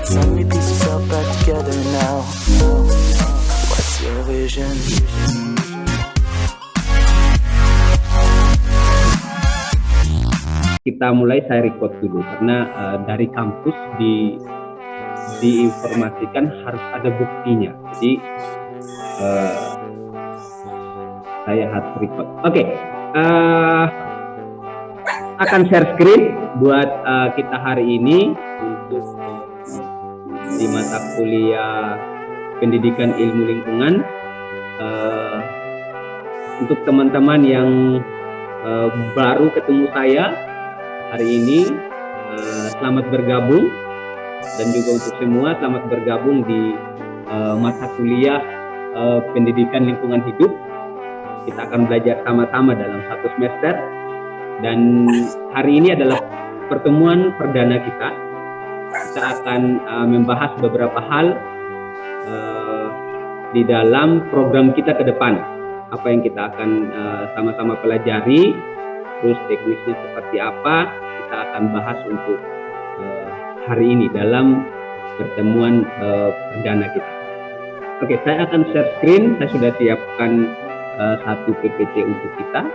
So many pieces all back together now. What's your vision? Kita mulai, saya record dulu karena dari kampus diinformasikan harus ada buktinya. Jadi saya harus record. Oke. Akan share screen buat kita hari ini untuk di mata kuliah Pendidikan Ilmu Lingkungan. Untuk teman-teman yang baru ketemu saya hari ini, selamat bergabung, dan juga untuk semua selamat bergabung di mata kuliah Pendidikan Lingkungan Hidup. Kita akan belajar sama-sama dalam satu semester. Dan hari ini adalah pertemuan perdana kita. Kita akan membahas beberapa hal di dalam program kita ke depan. Apa yang kita akan sama-sama pelajari, terus teknisnya seperti apa, kita akan bahas untuk hari ini dalam pertemuan perdana kita. Oke, saya akan share screen. Saya sudah siapkan satu PPT untuk kita.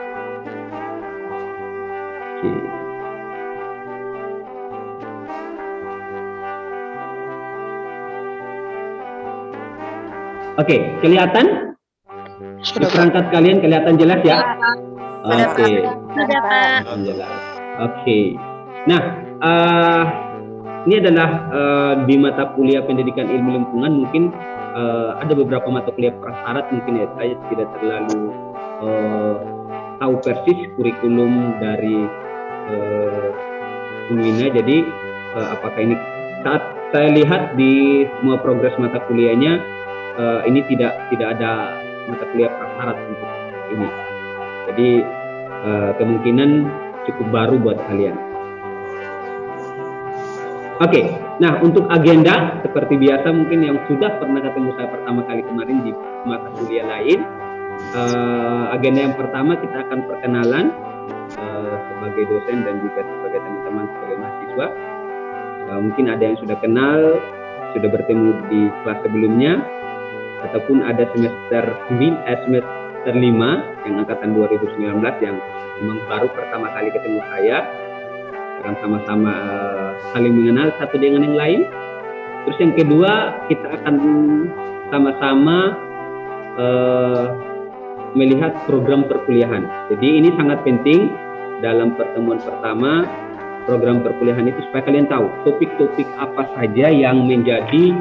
Oke, kelihatan? Perangkat kalian kelihatan jelas ya? Oke. Jelas. Oke. Nah, ini adalah di mata kuliah Pendidikan Ilmu Lingkungan. Mungkin ada beberapa mata kuliah prasyarat, mungkin ya saya tidak terlalu tahu persis kurikulum dari Unwina. Jadi apakah ini, saat saya lihat di semua progres mata kuliahnya, ini tidak ada mata kuliah prasyarat untuk ini. Jadi kemungkinan cukup baru buat kalian. Oke, nah untuk agenda seperti biasa, mungkin yang sudah pernah ketemu saya pertama kali kemarin di mata kuliah lain, agenda yang pertama kita akan perkenalan sebagai dosen dan juga sebagai teman-teman sebagai mahasiswa. Mungkin ada yang sudah kenal, sudah bertemu di kelas sebelumnya, ataupun ada semester 5 yang angkatan 2019 yang memang baru pertama kali ketemu saya. Akan sama-sama saling mengenal satu dengan yang lain. Terus yang kedua, kita akan sama-sama melihat program perkuliahan. Jadi ini sangat penting dalam pertemuan pertama program perkuliahan itu, supaya kalian tahu topik-topik apa saja yang menjadi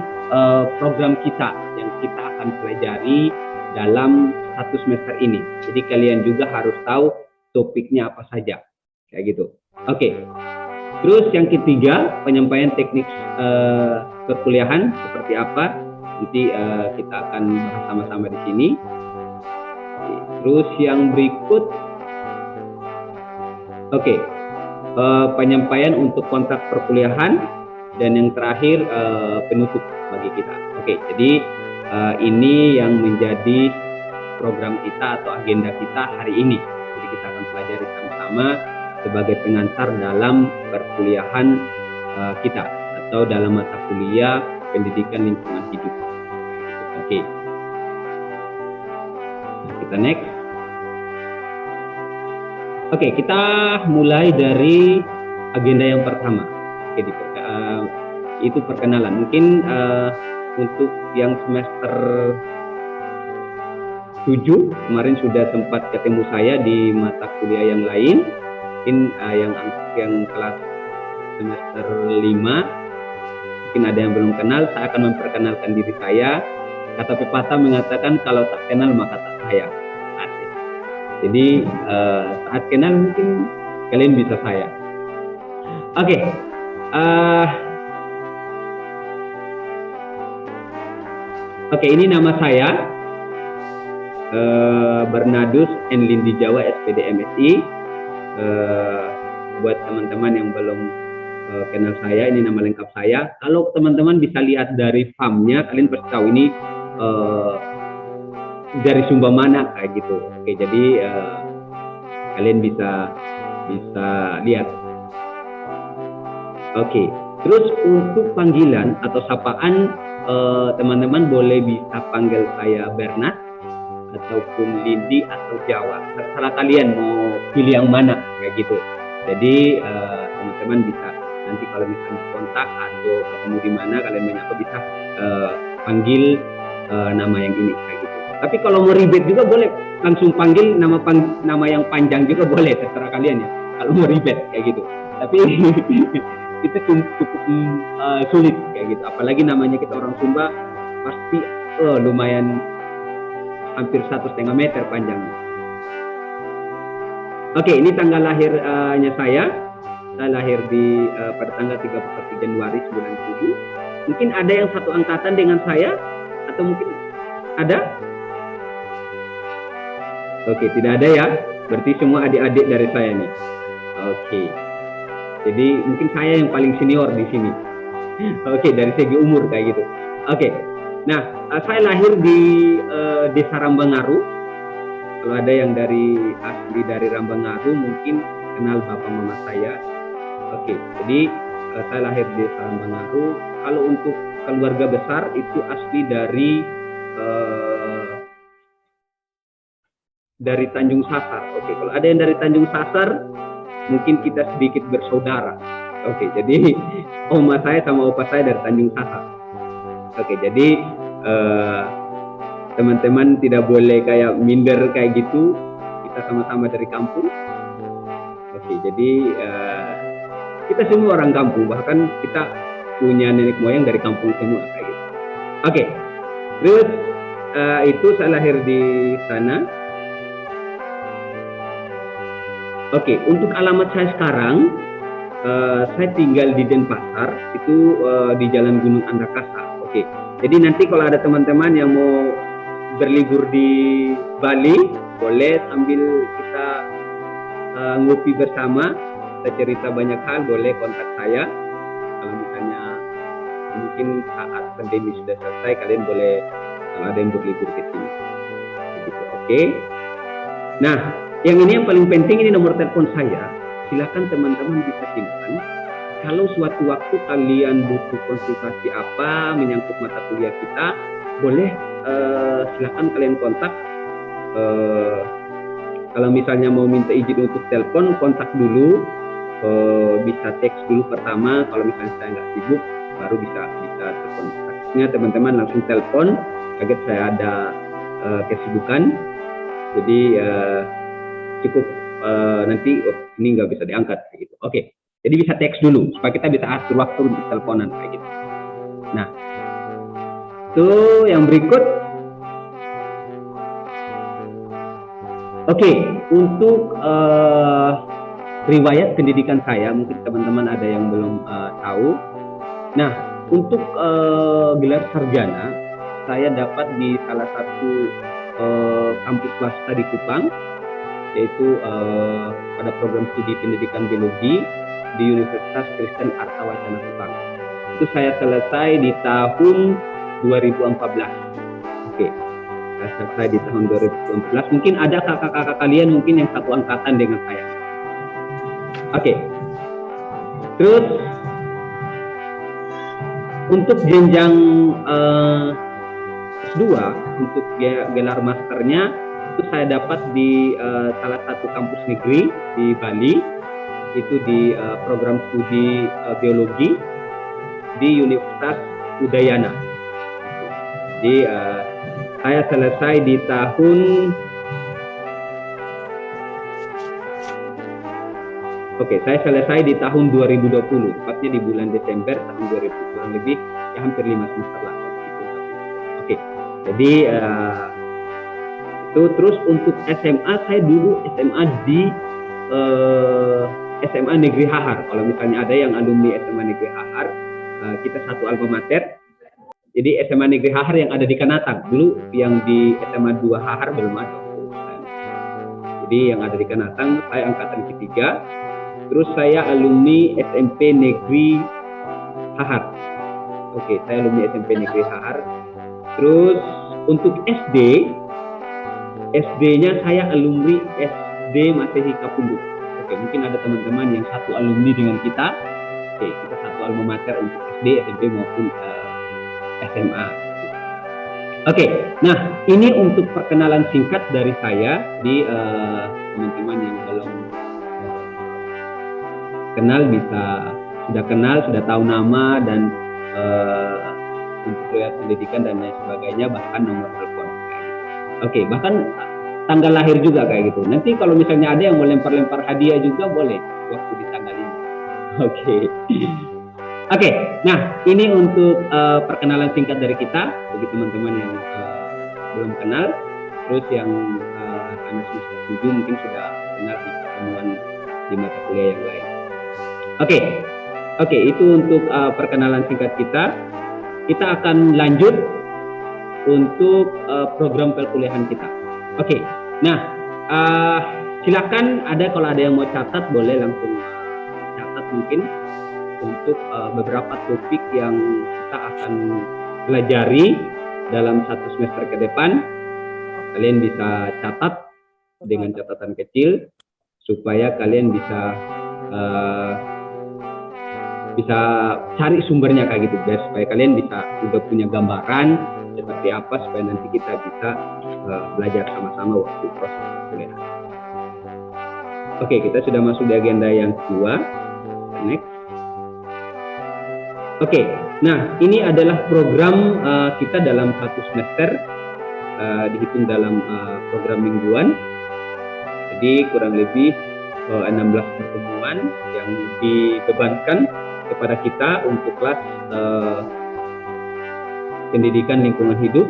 program kita yang kita akan pelajari dalam satu semester ini. Jadi kalian juga harus tahu topiknya apa saja, kayak gitu. Oke. Terus yang ketiga, penyampaian teknik perkuliahan seperti apa, nanti kita akan bahas sama-sama di sini. Terus yang berikut, penyampaian untuk kontrak perkuliahan, dan yang terakhir penutup bagi kita. Oke, jadi ini yang menjadi program kita atau agenda kita hari ini. Jadi kita akan pelajari sama-sama sebagai pengantar dalam perkuliahan kita atau dalam mata kuliah Pendidikan Lingkungan Hidup. Oke. Nah, kita next. Oke, kita mulai dari agenda yang pertama. Oke, itu perkenalan. Mungkin untuk yang semester 7 kemarin sudah sempat ketemu saya di mata kuliah yang lain. Mungkin yang kelas semester 5 mungkin ada yang belum kenal. Saya akan memperkenalkan diri saya. Kata pepatah mengatakan kalau tak kenal maka tak sayang. Asik. Jadi saat kenal mungkin kalian bisa sayang. Oke. Oke, ini nama saya Bernardus Enlindi Jawa, SPD MSI. Buat teman-teman yang belum kenal saya, ini nama lengkap saya. Kalau teman-teman bisa lihat dari FAM-nya, kalian pasti tahu ini dari Sumba mana kayak gitu. Oke, jadi kalian bisa lihat. Oke, Terus untuk panggilan atau sapaan, teman-teman boleh bisa panggil saya Bernard ataupun Lindi atau Jawa, terserah kalian mau pilih yang mana kayak gitu. Jadi teman-teman bisa nanti kalau misalnya kontak atau ketemu di mana kalian menyapa bisa panggil nama yang ini kayak gitu. Tapi kalau mau ribet juga boleh langsung panggil nama yang panjang juga boleh, terserah kalian ya. Kalau mau ribet kayak gitu. Tapi itu cukup sulit kayak gitu. Apalagi namanya kita orang Sumba pasti lumayan hampir 1,5 meter panjangnya. Oke, ini tanggal lahirnya saya. Saya lahir pada tanggal 31 Januari 97. Mungkin ada yang satu angkatan dengan saya atau mungkin ada? Oke, tidak ada ya. Berarti semua adik-adik dari saya nih. Oke. Jadi mungkin saya yang paling senior di sini. Oke, dari segi umur kayak gitu. Oke. Nah, saya lahir di Desa Rambangaru. Kalau ada yang asli dari Rambangaru mungkin kenal bapak mama saya. Oke, jadi saya lahir di Desa Rambangaru. Kalau untuk keluarga besar itu asli dari Tanjung Sasar. Oke, kalau ada yang dari Tanjung Sasar mungkin kita sedikit bersaudara. Oke, jadi oma saya sama opa saya dari Tanjung Sasar. Oke, jadi teman-teman tidak boleh kayak minder kayak gitu. Kita sama-sama dari kampung. Oke, jadi kita semua orang kampung. Bahkan kita punya nenek moyang dari kampung semua kayak gitu. Oke, terus itu saya lahir di sana. Oke, untuk alamat saya sekarang, saya tinggal di Denpasar, itu di Jalan Gunung Andakasa. Oke, jadi nanti kalau ada teman-teman yang mau berlibur di Bali, boleh sambil kita ngopi bersama, kita cerita banyak hal, boleh kontak saya. Kalau misalnya mungkin saat pandemi sudah selesai, kalian boleh kalau ada yang berlibur ke sini. Gitu, oke. Nah, yang ini yang paling penting, ini nomor telepon saya. Silakan teman-teman bisa simpan. Kalau suatu waktu kalian butuh konsultasi apa menyangkut mata kuliah kita, boleh silakan kalian kontak. Kalau misalnya mau minta izin untuk telepon, kontak dulu. Bisa teks dulu pertama. Kalau misalnya saya nggak sibuk, baru bisa telepon. Artinya teman-teman langsung telepon. Kaget saya ada kesibukan. Jadi cukup nanti ini nggak bisa diangkat gitu. Oke, jadi bisa teks dulu supaya kita bisa atur waktu untuk teleponan kayak gitu. Nah, itu yang berikut. Oke, untuk riwayat pendidikan saya mungkin teman-teman ada yang belum tahu. Nah, untuk gelar sarjana saya dapat di salah satu kampus swasta di Kupang, yaitu pada program studi pendidikan biologi di Universitas Kristen Artawacana Kupang. Itu saya selesai di tahun 2014. Oke, saya selesai di tahun 2014. Mungkin ada kakak-kakak kalian mungkin yang satu angkatan dengan saya. Oke, terus untuk jenjang S2, untuk gelar masternya itu saya dapat di salah satu kampus negeri di Bali, itu di program studi biologi di Universitas Udayana. Jadi saya selesai di tahun saya selesai di tahun 2020, tepatnya di bulan Desember tahun 2020, kurang lebih ya hampir 5 semester lah. Oke, jadi itu. Terus untuk SMA, saya dulu SMA di SMA Negeri Hahar. Kalau misalnya ada yang alumni SMA Negeri Hahar, kita satu alma mater. Jadi SMA Negeri Hahar yang ada di Kanatang, dulu yang di SMA 2 Hahar belum ada. Jadi yang ada di Kanatang, saya angkatan ketiga. Terus saya alumni SMP Negeri Hahar. Oke, saya alumni SMP Negeri Hahar. Terus untuk SD-nya saya alumni SD Masehi Kapunduk. Oke, mungkin ada teman-teman yang satu alumni dengan kita, Oke, kita satu alma mater untuk SD, SMP maupun SMA. Oke, nah ini untuk perkenalan singkat dari saya di teman-teman yang belum kenal sudah kenal, sudah tahu nama dan untuk riwayat pendidikan dan lain sebagainya, bahkan nomor telepon. Oke, bahkan tanggal lahir juga kayak gitu. Nanti kalau misalnya ada yang mau lempar-lempar hadiah juga boleh waktu di tanggal ini. Oke, nah ini untuk perkenalan singkat dari kita bagi teman-teman yang belum kenal, terus yang anak semester 7 mungkin sudah kenal di pertemuan di mata kuliah yang lain. Oke, itu untuk perkenalan singkat kita. Kita akan lanjut untuk program perkuliahan kita. Oke, nah silakan kalau ada yang mau catat boleh langsung catat mungkin untuk beberapa topik yang kita akan pelajari dalam satu semester ke depan. Kalian bisa catat dengan catatan kecil supaya kalian bisa cari sumbernya kayak gitu, biar supaya kalian bisa udah punya gambaran seperti apa supaya nanti kita bisa belajar sama-sama waktu proses perkuliahan. Oke, kita sudah masuk di agenda yang kedua. Next. Oke, nah ini adalah program kita dalam satu semester, dihitung dalam program mingguan. Jadi kurang lebih 16 pertemuan yang dibebankan kepada kita untuk kelas pendidikan lingkungan hidup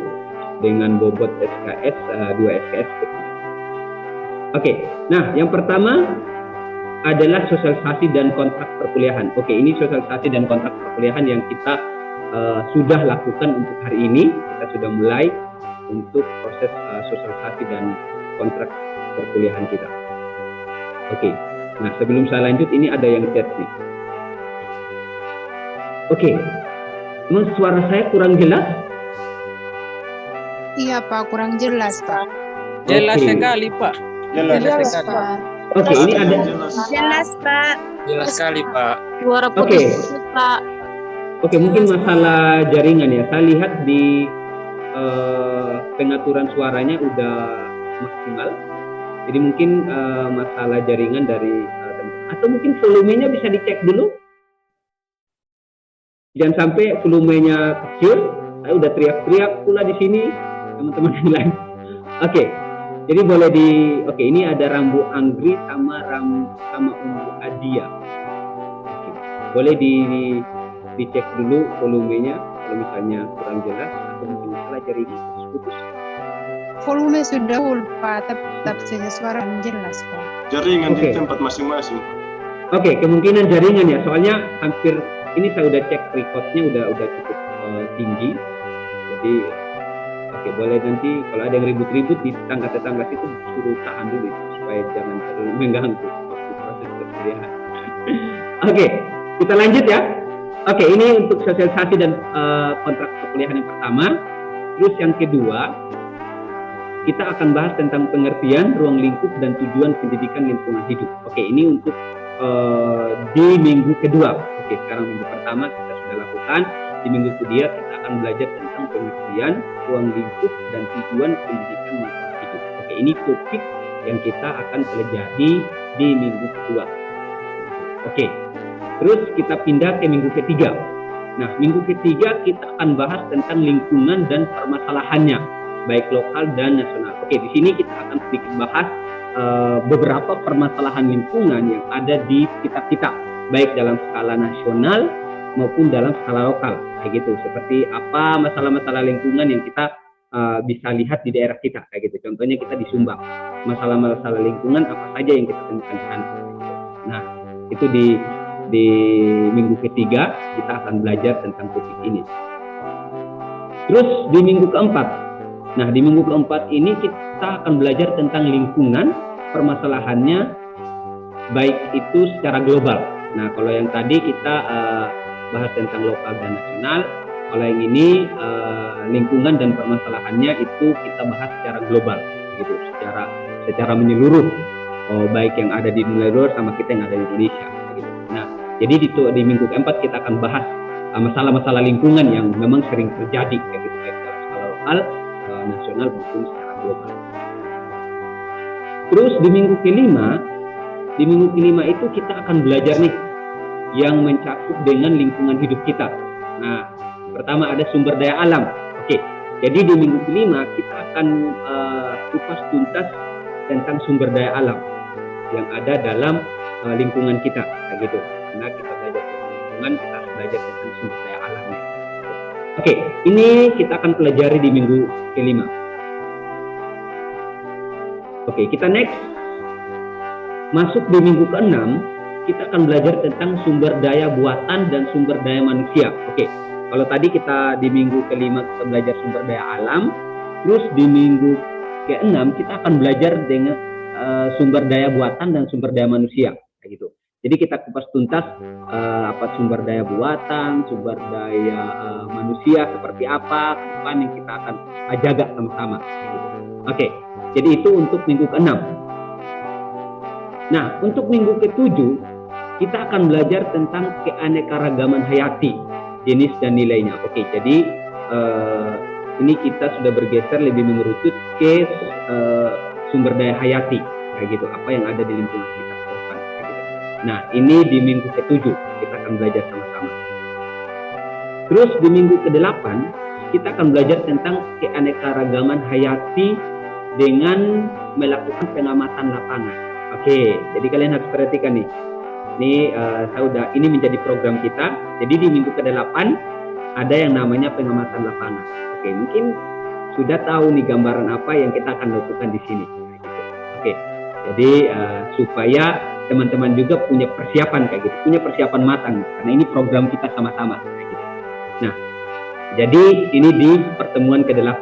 dengan bobot SKS 2 SKS. Oke, nah yang pertama adalah sosialisasi dan kontrak perkuliahan. Oke, ini sosialisasi dan kontrak perkuliahan yang kita sudah lakukan untuk hari ini. Kita sudah mulai untuk proses sosialisasi dan kontrak perkuliahan kita. Oke, nah sebelum saya lanjut ini ada yang chat nih. Oke, emang suara saya kurang jelas? Iya Pak, kurang jelas Pak. Jelas sekali Pak. Jelas Pak. Oke, ini ada Jelas Pak. Jelas sekali Pak. Suara putus Pak. Oke, mungkin masalah jaringan ya. Saya lihat di pengaturan suaranya udah maksimal. Jadi mungkin masalah jaringan dari atau mungkin volumenya bisa dicek dulu. Jangan sampai volumenya kecil. Saya udah teriak-teriak pula di sini teman-teman yang lain. Oke. Jadi boleh oke, ini ada Rambu Anggri sama Umbu Adia. Oke. Boleh dicek dulu volumenya kalau misalnya kurang jelas atau mungkin masalah jaringan putus. Volume sudah full Pak, tetap saja suara jelas Pak. Jaringan di tempat masing-masing. Oke, kemungkinan jaringan ya. Soalnya hampir ini saya udah cek recordnya udah cukup tinggi. Jadi oke, boleh nanti kalau ada yang ribut-ribut di tetangga-tetangga situ suruh tahan dulu supaya jangan terlalu mengganggu waktu proses perkuliahan. Oke, kita lanjut ya. Oke, ini untuk sosialisasi dan kontrak perkuliahan yang pertama. Terus yang kedua, kita akan bahas tentang pengertian ruang lingkup dan tujuan pendidikan lingkungan hidup. Oke, ini untuk di minggu kedua. Oke, sekarang minggu pertama kita sudah lakukan. Di minggu kedua kita akan belajar tentang pengertian ruang lingkup dan tujuan pendidikan lingkungan hidup. Oke, ini topik yang kita akan pelajari di minggu kedua. Oke, terus kita pindah ke minggu ketiga. Nah, minggu ketiga kita akan bahas tentang lingkungan dan permasalahannya, baik lokal dan nasional. Oke, di sini kita akan sedikit bahas beberapa permasalahan lingkungan yang ada di sekitar kita, baik dalam skala nasional maupun dalam skala lokal, kayak gitu. Seperti apa masalah-masalah lingkungan yang kita bisa lihat di daerah kita, kayak gitu. Contohnya kita di Sumbang, masalah-masalah lingkungan apa saja yang kita temukan di sana. Nah, itu di minggu ketiga kita akan belajar tentang topik ini. Terus di minggu keempat. Nah, di minggu keempat ini kita akan belajar tentang lingkungan, permasalahannya baik itu secara global. Nah, kalau yang tadi kita bahas tentang lokal dan nasional, kalau yang ini lingkungan dan permasalahannya itu kita bahas secara global, gitu, secara menyeluruh, baik yang ada di dunia luar sama kita yang ada di Indonesia. Gitu. Nah, Jadi di minggu keempat kita akan bahas masalah-masalah lingkungan yang memang sering terjadi, gitu, baik dalam skala lokal, nasional maupun secara global. Terus di minggu kelima itu kita akan belajar nih yang mencakup dengan lingkungan hidup kita. Nah, pertama ada sumber daya alam. Oke, jadi di minggu kelima kita akan kupas tuntas tentang sumber daya alam yang ada dalam lingkungan kita, kayak gitu. Karena kita belajar tentang lingkungan, kita harus belajar tentang sumber daya alamnya. Oke, ini kita akan pelajari di minggu kelima. Oke, kita next. Masuk di minggu keenam, kita akan belajar tentang sumber daya buatan dan sumber daya manusia. Oke, kalau tadi kita di minggu kelima kita belajar sumber daya alam, terus di minggu keenam kita akan belajar dengan sumber daya buatan dan sumber daya manusia, kayak gitu. Jadi kita kupas tuntas apa sumber daya buatan, sumber daya manusia seperti apa, yang kita akan jaga sama-sama. Oke, jadi itu untuk minggu keenam. Nah, untuk minggu ketujuh kita akan belajar tentang keanekaragaman hayati, jenis dan nilainya. Oke, jadi ini kita sudah bergeser lebih mengerucut ke sumber daya hayati, kayak gitu. Apa yang ada di lingkungan kita ke depan, kayak gitu. Nah, ini di minggu ketujuh kita akan belajar sama-sama. Terus di minggu ke-8 kita akan belajar tentang keanekaragaman hayati dengan melakukan pengamatan lapangan. Oke, jadi kalian harus perhatikan nih. Ini menjadi program kita. Jadi di minggu ke-8 ada yang namanya pengamatan lapangan. Oke, mungkin sudah tahu nih gambaran apa yang kita akan lakukan di sini. Oke, jadi supaya teman-teman juga punya persiapan kayak gitu, punya persiapan matang karena ini program kita sama-sama. Kayak gitu. Nah, jadi ini di pertemuan ke-8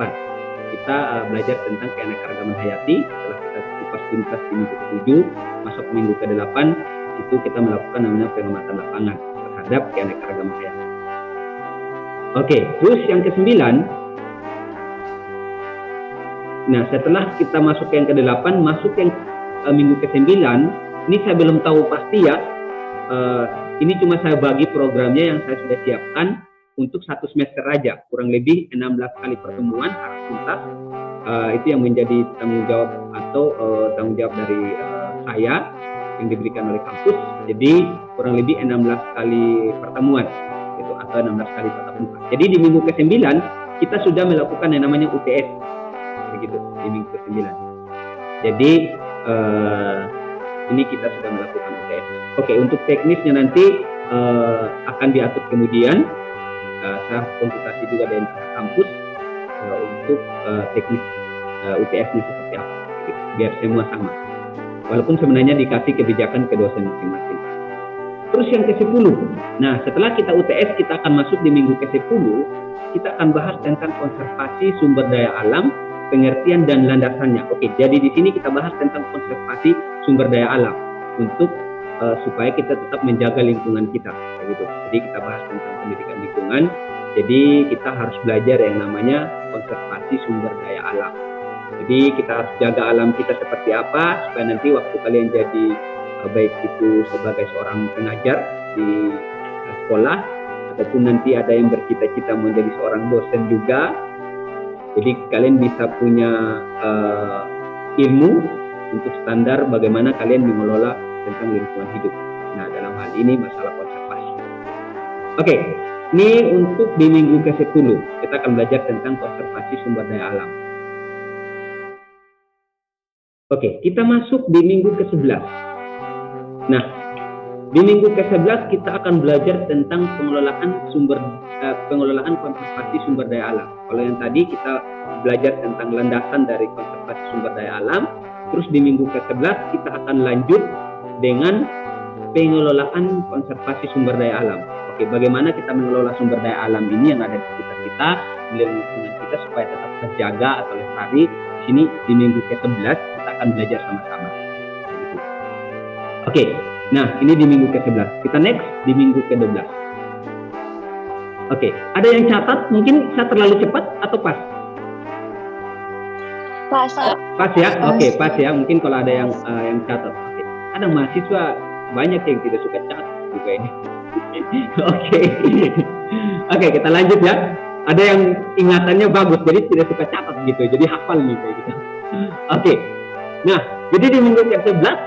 kita belajar tentang keanekaragaman hayati. Setelah kita kupas tuntas di minggu ke-7, masuk minggu ke-8 itu kita melakukan namanya pengamatan lapangan terhadap keanekaragaman hayati. Oke, terus yang ke-9. Nah, setelah kita masuk yang ke-8, masuk yang minggu ke-9, ini saya belum tahu pasti ya. Ini cuma saya bagi programnya yang saya sudah siapkan untuk 1 semester aja, kurang lebih 16 kali pertemuan harus tuntas. Itu yang menjadi tanggung jawab atau tanggung jawab dari saya yang diberikan oleh kampus. Jadi kurang lebih 16 kali pertemuan itu atau 16 kali tatap muka. Jadi di minggu ke-9 kita sudah melakukan yang namanya UTS, begitu di minggu ke-9. Jadi ini kita sudah melakukan UTS. Oke, untuk teknisnya nanti akan diatur kemudian. Saya konsultasi juga dengan kampus untuk teknis UTS-nya seperti apa, gitu, biar semua sama. Walaupun sebenarnya dikasih kebijakan ke dosen masing-masing. Terus yang ke-10. Nah, setelah kita UTS, kita akan masuk di minggu ke-10. Kita akan bahas tentang konservasi sumber daya alam, pengertian dan landasannya. Oke, jadi di sini kita bahas tentang konservasi sumber daya alam untuk supaya kita tetap menjaga lingkungan kita, gitu. Jadi kita bahas tentang pendidikan lingkungan. Jadi kita harus belajar yang namanya konservasi sumber daya alam. Jadi kita harus jaga alam kita seperti apa supaya nanti waktu kalian jadi baik itu sebagai seorang pengajar di sekolah ataupun nanti ada yang bercita-cita menjadi seorang dosen juga. Jadi kalian bisa punya ilmu untuk standar bagaimana kalian mengelola tentang lingkungan hidup. Nah, dalam hal ini masalah konservasi. Oke, ini untuk di minggu ke-10 kita akan belajar tentang konservasi sumber daya alam. Oke, kita masuk di minggu ke-11. Nah, di minggu ke-11 kita akan belajar tentang pengelolaan konservasi sumber daya alam. Kalau yang tadi kita belajar tentang landasan dari konservasi sumber daya alam, terus di minggu ke-11 kita akan lanjut dengan pengelolaan konservasi sumber daya alam. Oke, bagaimana kita mengelola sumber daya alam ini yang ada di sekitar kita, di lingkungan kita supaya tetap terjaga atau lestari. Di sini di minggu ke-11 kita akan belajar sama-sama. Oke, nah ini di minggu ke-11. Kita next di minggu ke-12. Oke, ada yang catat? Mungkin saya terlalu cepat atau pas? Pas. Pas ya? Oke, pas ya. Mungkin kalau ada yang catat. Oke. Ada mahasiswa banyak yang tidak suka catat juga ini. Oke. Oke, kita lanjut ya. Ada yang ingatannya bagus, jadi tidak suka catat gitu, jadi hafal nih kayak gitu. Oke. Nah, jadi di minggu ke-11,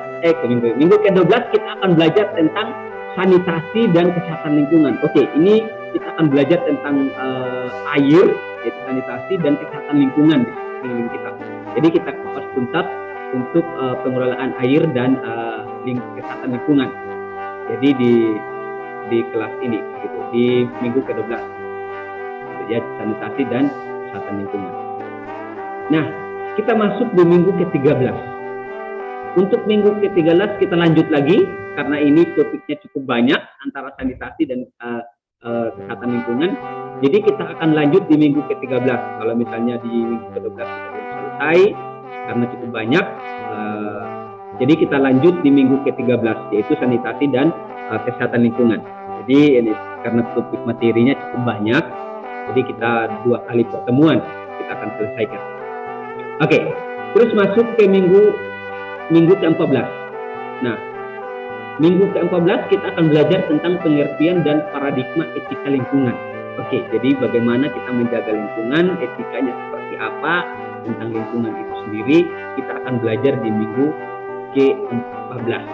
minggu ke-12 kita akan belajar tentang sanitasi dan kesehatan lingkungan. Oke, ini kita akan belajar tentang air, yaitu sanitasi dan kesehatan lingkungan di sekeliling kita. Jadi kita kupas tuntas untuk pengelolaan air dan kesehatan lingkungan. Jadi di kelas ini, gitu, di minggu ke-12, ya, sanitasi dan kesehatan lingkungan. Nah, kita masuk di minggu ke-13. Untuk minggu ke-13 kita lanjut lagi, karena ini topiknya cukup banyak antara sanitasi dan kesehatan lingkungan. Jadi kita akan lanjut di minggu ke-13. Kalau misalnya di minggu ke-12 kita belum selesai, karena cukup banyak, jadi kita lanjut di minggu ke-13, yaitu sanitasi dan kesehatan lingkungan. Jadi ini karena topik materinya cukup banyak, jadi kita 2 kali pertemuan kita akan selesaikan. Oke, terus masuk ke minggu ke-14. Nah, minggu ke-14 kita akan belajar tentang pengertian dan paradigma etika lingkungan. Oke, jadi bagaimana kita menjaga lingkungan, etikanya seperti apa, tentang lingkungan itu sendiri, kita akan belajar di minggu ke-14.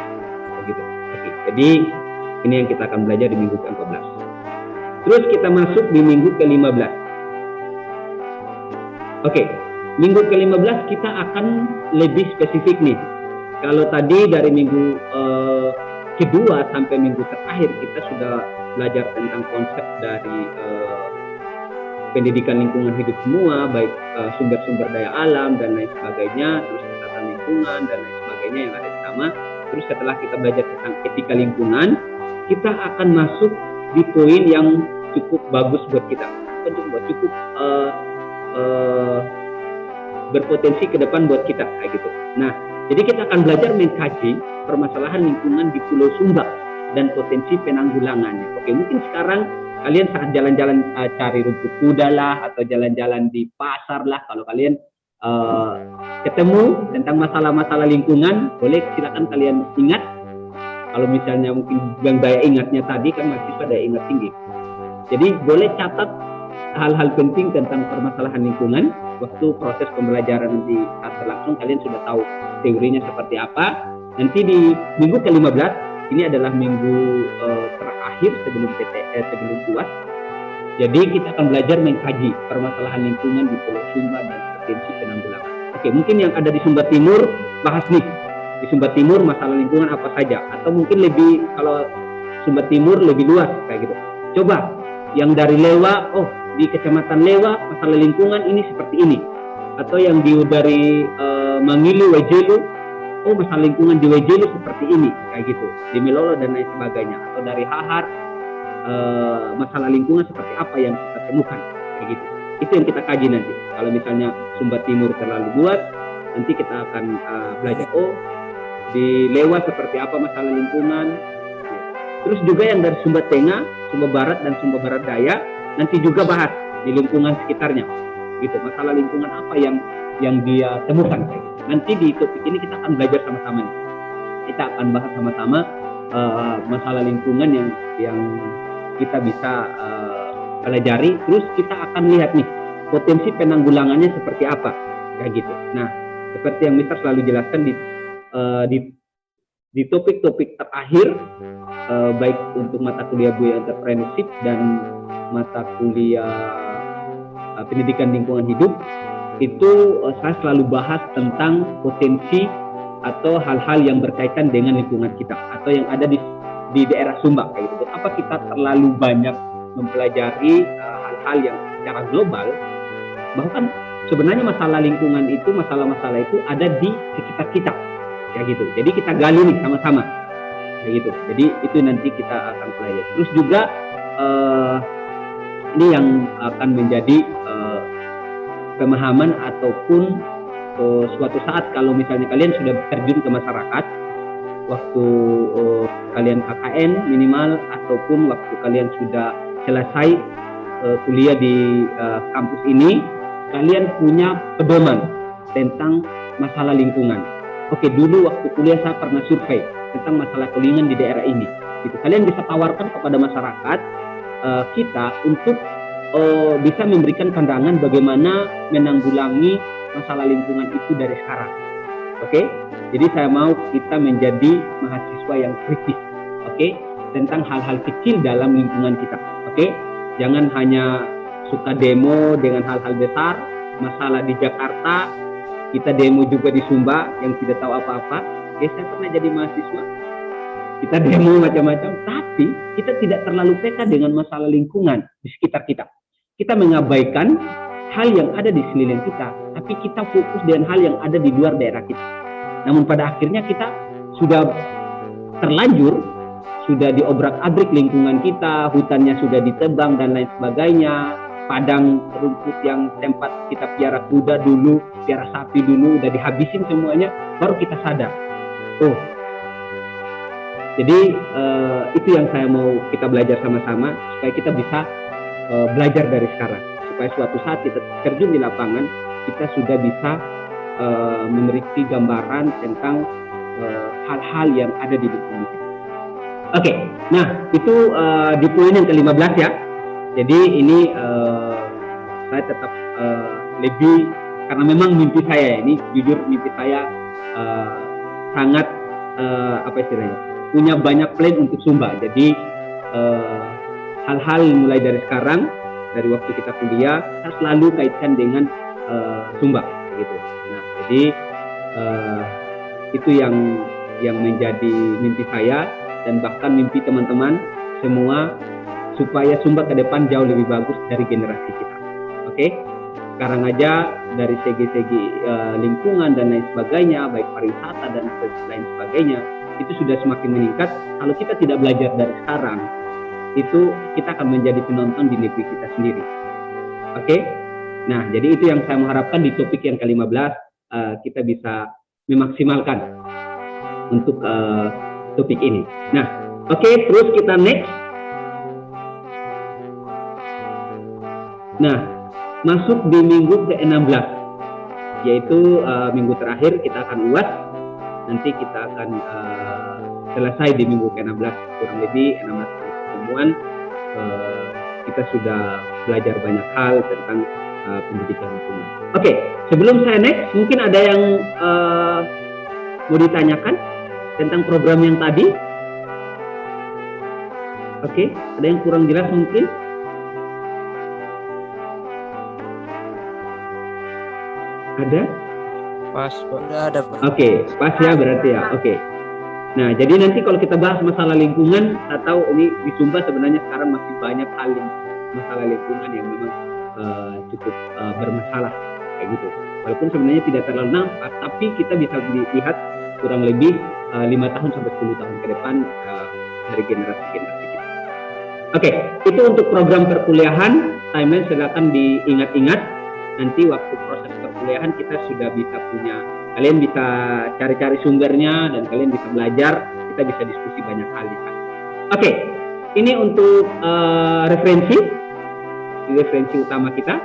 Begitu. Oke, jadi ini yang kita akan belajar di minggu ke-14. Terus kita masuk di minggu ke-15. Oke, minggu ke-15 kita akan lebih spesifik nih. Kalau tadi dari minggu kedua sampai minggu terakhir kita sudah belajar tentang konsep dari pendidikan lingkungan hidup semua, baik sumber-sumber daya alam dan lain sebagainya, terus kesehatan lingkungan dan lain sebagainya yang ada di sama. Terus setelah kita belajar tentang etika lingkungan, kita akan masuk di poin yang cukup bagus buat kita, cukup berpotensi ke depan buat kita kayak gitu. Nah, jadi kita akan belajar mengkaji permasalahan lingkungan di Pulau Sumba dan potensi penanggulangannya. Oke, mungkin sekarang kalian saat jalan-jalan cari rumput kuda lah, atau jalan-jalan di pasar lah, kalau kalian ketemu tentang masalah-masalah lingkungan, boleh silakan kalian ingat. Kalau misalnya mungkin yang daya ingatnya tadi kan mahasiswa daya ingat tinggi, jadi boleh catat hal-hal penting tentang permasalahan lingkungan waktu proses pembelajaran nanti saat berlangsung. Kalian sudah tahu teorinya seperti apa. Nanti di minggu ke-15 ini adalah minggu terakhir sebelum UAS. Jadi kita akan belajar mengkaji permasalahan lingkungan di Pulau Sumba dan potensi penanggulangan. Oke, mungkin yang ada di Sumba Timur bahas nih. Di Sumba Timur masalah lingkungan apa saja, atau mungkin lebih, kalau Sumba Timur lebih luas kayak gitu. Coba yang dari Lewa, oh di Kecamatan Lewa masalah lingkungan ini seperti ini, atau yang dari Mangilu, Wejelu, oh masalah lingkungan di Wejelu seperti ini kayak gitu, di Melolo dan lain sebagainya, atau dari Hahar masalah lingkungan seperti apa yang kita temukan kayak gitu. Itu yang kita kaji nanti. Kalau misalnya Sumba Timur terlalu luas, nanti kita akan belajar oh di Lewa seperti apa masalah lingkungan. Terus juga yang dari Sumba Tengah, Sumba Barat dan Sumba Barat Daya nanti juga bahas di lingkungan sekitarnya, gitu. Masalah lingkungan apa yang dia temukan. Nanti di topik ini kita akan belajar sama-sama nih. Kita akan bahas sama-sama masalah lingkungan yang kita bisa pelajari. Terus kita akan lihat nih potensi penanggulangannya seperti apa, kayak gitu. Nah, seperti yang Mister selalu jelaskan di topik-topik terakhir, baik untuk mata kuliah Buya Entrepreneurship dan mata kuliah pendidikan lingkungan hidup, itu saya selalu bahas tentang potensi atau hal-hal yang berkaitan dengan lingkungan kita atau yang ada di daerah Sumba kayak gitu. Apa kita terlalu banyak mempelajari hal-hal yang secara global, bahkan sebenarnya masalah lingkungan itu, masalah-masalah itu ada di sekitar kita kayak gitu. Jadi kita gali nih sama-sama kayak gitu. Jadi itu nanti kita akan pelajari. Terus juga ini yang akan menjadi pemahaman ataupun suatu saat kalau misalnya kalian sudah terjun ke masyarakat, waktu kalian KKN minimal ataupun waktu kalian sudah selesai kuliah di kampus ini, kalian punya pedoman tentang masalah lingkungan. Oke, dulu waktu kuliah saya pernah survei tentang masalah lingkungan di daerah ini. Gitu. Kalian bisa tawarkan kepada masyarakat kita untuk bisa memberikan pandangan bagaimana menanggulangi masalah lingkungan itu dari sekarang. Oke? Jadi saya mau kita menjadi mahasiswa yang kritis, oke? Tentang hal-hal kecil dalam lingkungan kita, oke? Jangan hanya suka demo dengan hal-hal besar. Masalah di Jakarta, kita demo juga di Sumba yang tidak tahu apa-apa. Saya pernah jadi mahasiswa, kita demo macam-macam, tapi kita tidak terlalu peka dengan masalah lingkungan di sekitar kita. Kita mengabaikan hal yang ada di sekeliling kita, tapi kita fokus dengan hal yang ada di luar daerah kita. Namun pada akhirnya kita sudah terlanjur, sudah diobrak-abrik lingkungan kita, hutannya sudah ditebang dan lain sebagainya, padang rumput yang tempat kita piara kuda dulu, piara sapi dulu, udah dihabisin semuanya, baru kita sadar. Oh, jadi itu yang saya mau kita belajar sama-sama, supaya kita bisa belajar dari sekarang, supaya suatu saat kita terjun di lapangan, kita sudah bisa memiliki gambaran tentang hal-hal yang ada di lingkungan kita. Oke, nah itu di poin yang ke-15 ya. Jadi ini saya tetap lebih, karena memang mimpi saya ini, jujur mimpi saya sangat apa istilahnya, punya banyak plan untuk Sumba. Jadi hal-hal mulai dari sekarang, dari waktu kita kuliah, saya selalu kaitkan dengan Sumba, gitu. Nah, jadi itu yang menjadi mimpi saya dan bahkan mimpi teman-teman semua, supaya Sumba ke depan jauh lebih bagus dari generasi kita. Oke? Sekarang aja dari segi-segi lingkungan dan lain sebagainya, baik pariwisata dan lain sebagainya, itu sudah semakin meningkat. Kalau kita tidak belajar dari sekarang, itu kita akan menjadi penonton di negeri kita sendiri. Oke? Nah, jadi itu yang saya mengharapkan di topik yang ke-15 kita bisa memaksimalkan untuk topik ini. Nah, oke, terus kita next. Nah, masuk di minggu ke-16, yaitu minggu terakhir kita akan UAS. Nanti kita akan selesai di minggu ke-16, kurang lebih 16 pertemuan. Kita sudah belajar banyak hal tentang pendidikan lingkungan. Oke, sebelum saya next, mungkin ada yang mau ditanyakan tentang program yang tadi? Oke, ada yang kurang jelas mungkin? Ada? Pas, Pak. Udah ada, Pak. Oke, pas ya berarti ya. Oke. Nah, jadi nanti kalau kita bahas masalah lingkungan, saya tahu ini di Sumba sebenarnya sekarang masih banyak hal masalah lingkungan yang memang cukup bermasalah kayak gitu. Walaupun sebenarnya tidak terlalu nampak, tapi kita bisa lihat kurang lebih 5 tahun sampai 10 tahun ke depan dari generasi-generasi kita. Oke, itu untuk program perkuliahan. Timeline silakan diingat-ingat. Nanti waktu proses perkuliahan kita sudah bisa punya, kalian bisa cari-cari sumbernya dan kalian bisa belajar, kita bisa diskusi banyak hal di sana. Oke, ini untuk referensi utama kita.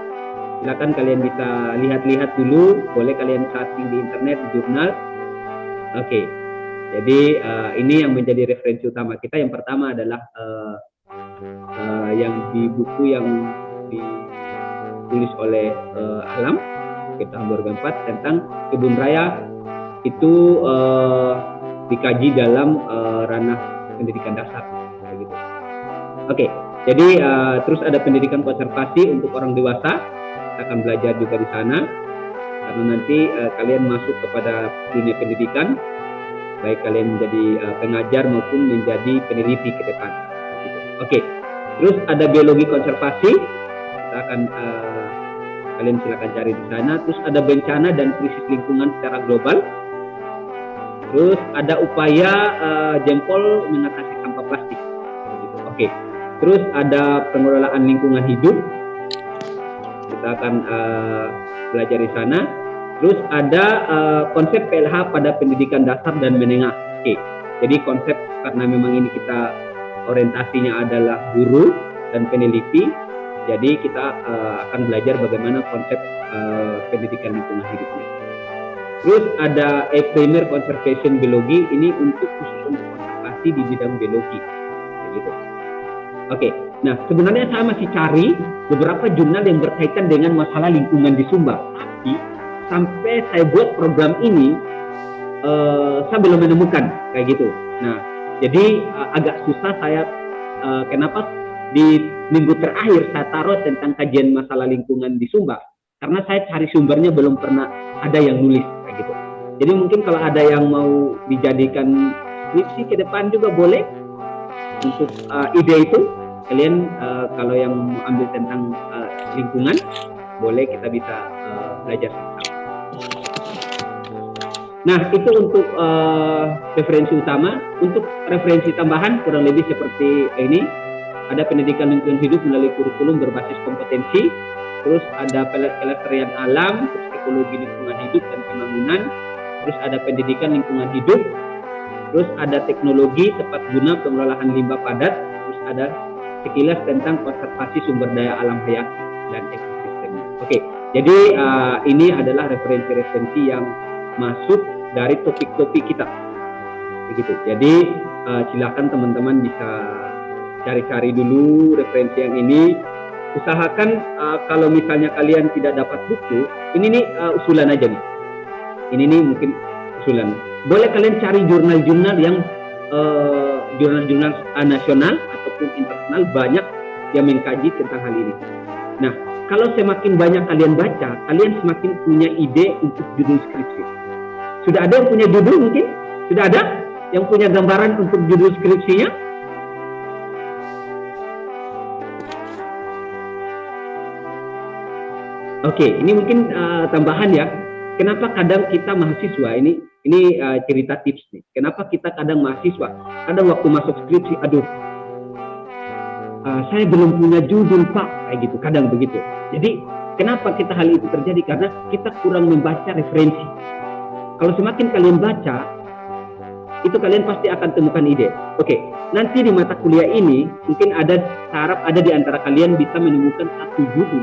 Silakan kalian bisa lihat-lihat dulu, boleh kalian searching di internet, di jurnal. Oke, jadi ini yang menjadi referensi utama kita. Yang pertama adalah yang di buku yang ditulis oleh Alam tahun 2004 tentang kebun raya, itu dikaji dalam ranah pendidikan dasar gitu. Oke, jadi terus ada pendidikan konservasi untuk orang dewasa, kita akan belajar juga di sana karena nanti kalian masuk kepada dunia pendidikan, baik kalian menjadi pengajar maupun menjadi peneliti ke depan gitu. Oke, terus ada biologi konservasi, kita akan kalian silakan cari di sana. Terus ada bencana dan krisis lingkungan secara global. Terus ada upaya Jempol mengatasi sampah plastik. Gitu. Oke. Terus ada pengelolaan lingkungan hidup. Kita akan belajar di sana. Terus ada konsep PLH pada pendidikan dasar dan menengah. Oke. Jadi konsep, karena memang ini kita orientasinya adalah guru dan peneliti. Jadi kita akan belajar bagaimana konsep pendidikan lingkungan hidupnya. Terus ada primer conservation biologi, ini khusus untuk konservasi di bidang biologi. gitu. Oke, nah sebenarnya saya masih cari beberapa jurnal yang berkaitan dengan masalah lingkungan di Sumba, tapi sampai saya buat program ini saya belum menemukan kayak gitu. Nah, jadi agak susah saya kenapa di minggu terakhir saya taruh tentang kajian masalah lingkungan di Sumba, karena saya cari sumbernya belum pernah ada yang nulis kayak gitu. Jadi mungkin kalau ada yang mau dijadikan skripsi ke depan juga boleh. Untuk ide itu kalian kalau yang mau ambil tentang lingkungan boleh kita bisa belajar sama-sama. Nah itu untuk referensi utama. Untuk referensi tambahan kurang lebih seperti ini. Ada pendidikan lingkungan hidup melalui kurikulum berbasis kompetensi, terus ada pelestarian alam, terus ekologi lingkungan hidup dan pembangunan, terus ada pendidikan lingkungan hidup, terus ada teknologi tepat guna pengelolaan limbah padat, terus ada sekilas tentang konservasi sumber daya alam hayati dan ekosistem. Oke, jadi ini adalah referensi-referensi yang masuk dari topik-topik kita. Begitu. Jadi silakan teman-teman bisa cari-cari dulu referensi yang ini. Usahakan kalau misalnya kalian tidak dapat buku, ini nih usulan aja nih. Ini nih mungkin usulan. Boleh kalian cari jurnal-jurnal yang jurnal-jurnal nasional ataupun internasional banyak yang mengkaji tentang hal ini. Nah, kalau semakin banyak kalian baca, kalian semakin punya ide untuk judul skripsi. Sudah ada yang punya judul mungkin? Sudah ada yang punya gambaran untuk judul skripsinya? Oke, ini mungkin tambahan ya. Kenapa kadang kita mahasiswa ini cerita tips nih. Kenapa kita kadang mahasiswa, kadang waktu masuk skripsi, aduh, saya belum punya judul Pak, kayak gitu. Kadang begitu. Jadi kenapa kita hal itu terjadi? Karena kita kurang membaca referensi. Kalau semakin kalian baca, itu kalian pasti akan temukan ide. Oke, nanti di mata kuliah ini mungkin ada harap ada di antara kalian bisa menemukan satu judul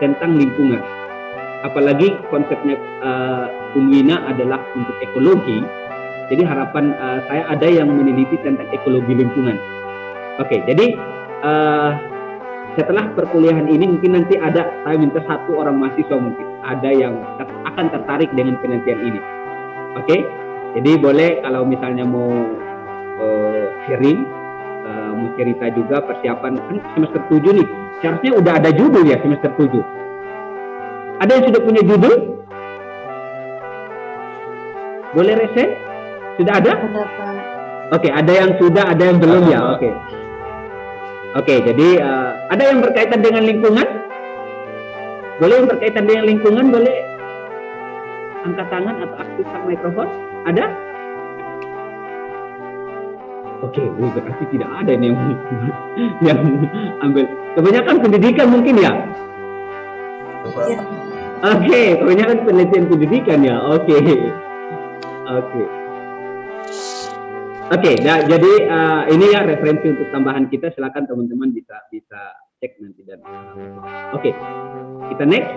tentang lingkungan. Apalagi konsepnya Unwina adalah untuk ekologi. Jadi harapan saya ada yang meneliti tentang ekologi lingkungan. Oke, jadi setelah perkuliahan ini mungkin nanti ada, saya minta satu orang mahasiswa mungkin ada yang akan tertarik dengan penelitian ini. Oke, jadi boleh kalau misalnya mau sharing, mau cerita juga persiapan kan semester 7 nih. Seharusnya udah ada judul ya semester 7. Ada yang sudah punya judul? Boleh resen? Sudah ada? Oke, ada yang sudah, ada yang belum ya. Oke, jadi ada yang berkaitan dengan lingkungan? Boleh yang berkaitan dengan lingkungan, boleh angkat tangan atau aktifkan mikrofon? Ada? Oke, berarti tidak ada nih yang ambil. Kebanyakan pendidikan mungkin ya? Oke, kebanyakan penelitian pendidikan ya. Oke. Nah, jadi ini ya referensi untuk tambahan kita. Silakan teman-teman bisa cek nanti dan. Oke, kita next.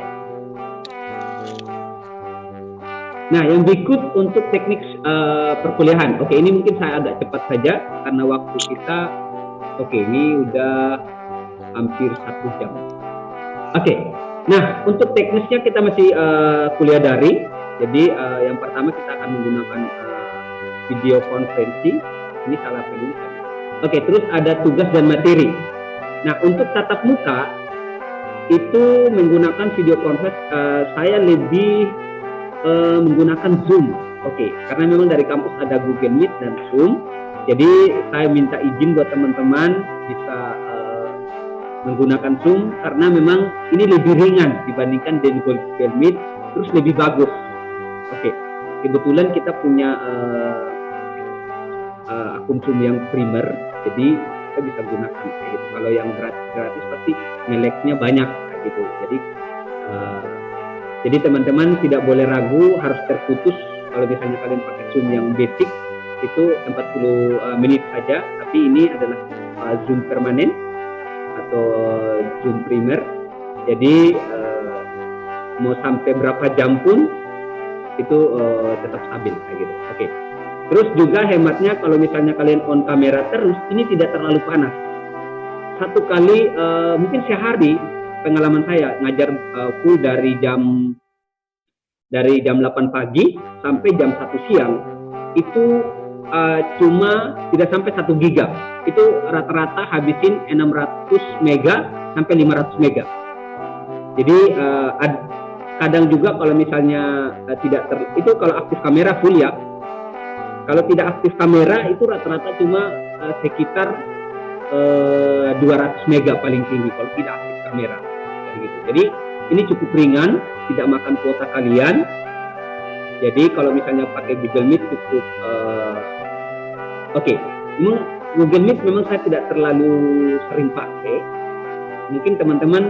Nah, yang berikut untuk teknik perkuliahan. Oke, ini mungkin saya agak cepat saja karena waktu kita. Oke, ini udah hampir 1 jam. Oke, nah untuk teknisnya kita masih kuliah daring. Jadi yang pertama kita akan menggunakan video konferensi. Ini salah penulisan. Oke, terus ada tugas dan materi. Nah, untuk tatap muka itu menggunakan video konferensi. Saya lebih menggunakan Zoom. Oke, karena memang dari kampus ada Google Meet dan Zoom. Jadi saya minta izin buat teman-teman bisa menggunakan Zoom karena memang ini lebih ringan dibandingkan dengan Google Meet, terus lebih bagus. Oke, kebetulan kita punya akun Zoom yang primer, jadi kita bisa gunakan kayak gitu. Kalau yang gratis pasti ngeleknya banyak kayak gitu. Jadi teman-teman tidak boleh ragu, harus terputus kalau misalnya kalian pakai Zoom yang basic itu 40 menit saja, tapi ini adalah Zoom permanen atau Zoom primer. Jadi mau sampai berapa jam pun itu tetap stabil kayak gitu. Oke. Terus juga hematnya kalau misalnya kalian on kamera terus, ini tidak terlalu panas. Satu kali mungkin sehari pengalaman saya ngajar full dari jam 8 pagi sampai jam 1 siang itu cuma tidak sampai 1 giga. Itu rata-rata habisin 600 mega sampai 500 mega. Jadi kadang juga kalau misalnya itu kalau aktif kamera full ya. Kalau tidak aktif kamera itu rata-rata cuma sekitar 200 mega paling tinggi kalau tidak aktif kamera. Gitu. Jadi ini cukup ringan, tidak makan kuota kalian. Jadi kalau misalnya pakai Google Meet cukup oke. Google Meet memang saya tidak terlalu sering pakai. Mungkin teman-teman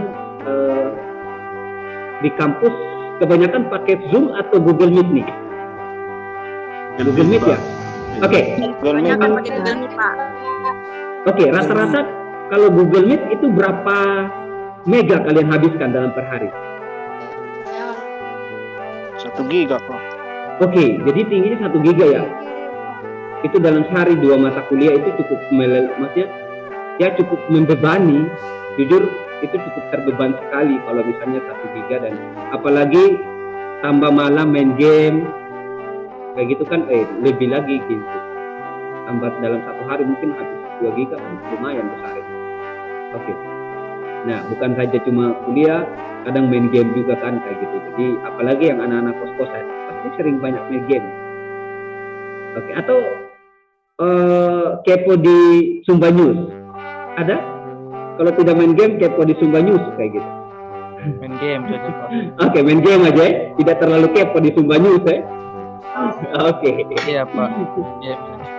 di kampus kebanyakan pakai Zoom atau Google Meet nih. Google Meet ya. Oke. Oke, rata-rata kalau Google Meet itu berapa mega kalian habiskan dalam per hari? 1 giga, Pak. Oke, jadi tingginya 1 giga ya. Itu dalam sehari 2 mata kuliah itu cukup maksudnya ya cukup membebani. Jujur itu cukup terbeban sekali kalau misalnya 1 giga dan apalagi tambah malam main game kayak gitu kan lebih lagi gitu. Tambah dalam 1 hari mungkin habis 2 giga kan lumayan besar itu. Oke. Nah, bukan saja cuma kuliah, kadang main game juga kan kayak gitu. Jadi apalagi yang anak-anak kos-kosan pasti sering banyak main game. Oke, atau kepo di Sumba News. Ada? Kalau tidak main game, kepo di Sumba News kayak gitu. Main game saja, Pak. Oke, main game aja ya. Tidak terlalu kepo di Sumba News ya. Oke. Iya, Pak. Iya.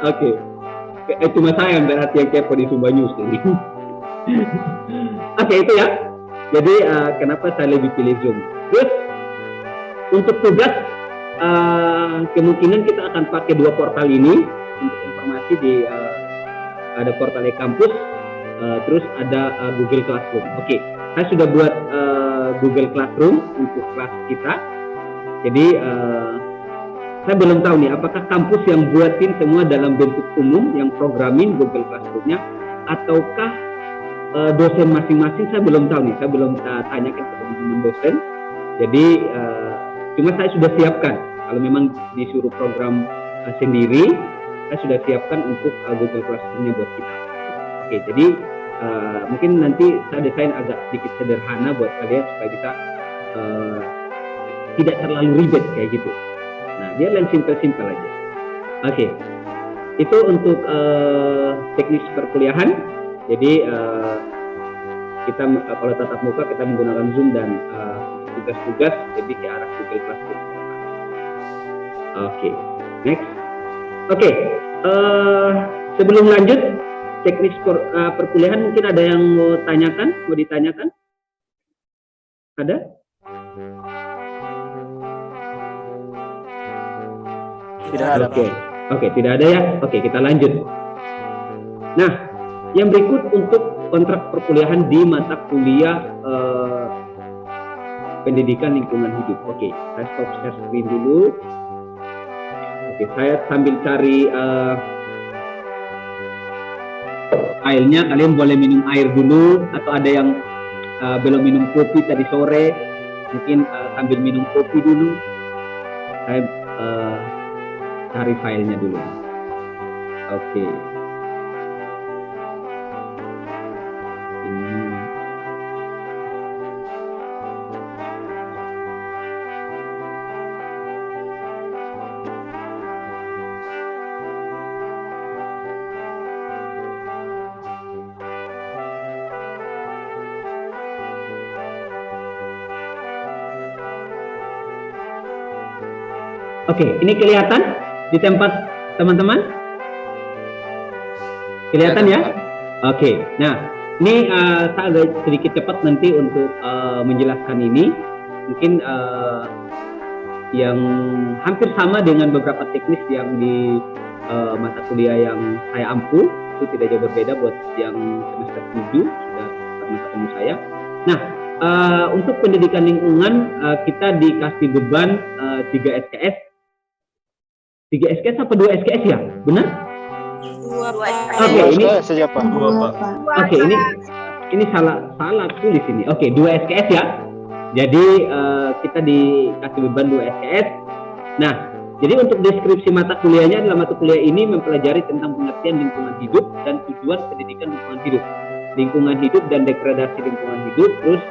Oke. Cuma saya yang berarti yang kepo di Sumba News ini. Oke, itu ya. Jadi kenapa saya lebih pilih Zoom. Terus untuk tugas kemungkinan kita akan pakai 2 portal ini untuk informasi di ada portal e-kampus, terus ada Google Classroom. Oke, saya sudah buat Google Classroom untuk kelas kita. Jadi saya belum tahu nih apakah kampus yang buatin semua dalam bentuk umum yang programming Google Classroom-nya ataukah dosen masing-masing. Saya belum tahu nih, saya belum tanyakan ke teman-teman dosen. Jadi cuma saya sudah siapkan kalau memang disuruh program sendiri, saya sudah siapkan untuk Google Classroom-nya buat kita. Oke, jadi mungkin nanti saya desain agak sedikit sederhana buat kalian supaya kita tidak terlalu ribet kayak gitu. Nah, dia yang simple-simple aja. Oke, itu untuk teknis perkuliahan. Jadi kita kalau tatap muka kita menggunakan Zoom dan tugas-tugas lebih ke arah Google Classroom. Oke, next. Oke, sebelum lanjut teknis perkuliahan mungkin ada yang mau ditanyakan? Ada? Tidak ada. Oke, tidak ada ya. Oke, kita lanjut. Nah, yang berikut untuk kontrak perkuliahan di mata kuliah pendidikan lingkungan hidup. Oke, saya stop share screen dulu. Oke, saya sambil cari filenya. Kalian boleh minum air dulu atau ada yang belum minum kopi tadi sore, mungkin sambil minum kopi dulu. Saya cari filenya dulu. Oke. Oke, ini kelihatan di tempat teman-teman? Kelihatan ya? Oke, nah ini saya agak sedikit cepat nanti untuk menjelaskan ini. Mungkin yang hampir sama dengan beberapa teknis yang di mata kuliah yang saya ampu, itu tidak jauh berbeda buat yang semester 7 sudah pernah ketemu saya. Nah, untuk pendidikan lingkungan kita dikasih beban 3 SKS. 3 SKS apa 2 SKS ya? Benar? 2 Oke, ini saja Pak. Dua, Pak. Oke, ini salah tulis ini. Oke, 2 SKS ya. Jadi kita dikasih beban 2 SKS. Nah, jadi untuk deskripsi mata kuliahnya adalah mata kuliah ini mempelajari tentang pengertian lingkungan hidup dan tujuan pendidikan lingkungan hidup. Lingkungan hidup dan degradasi lingkungan hidup, terus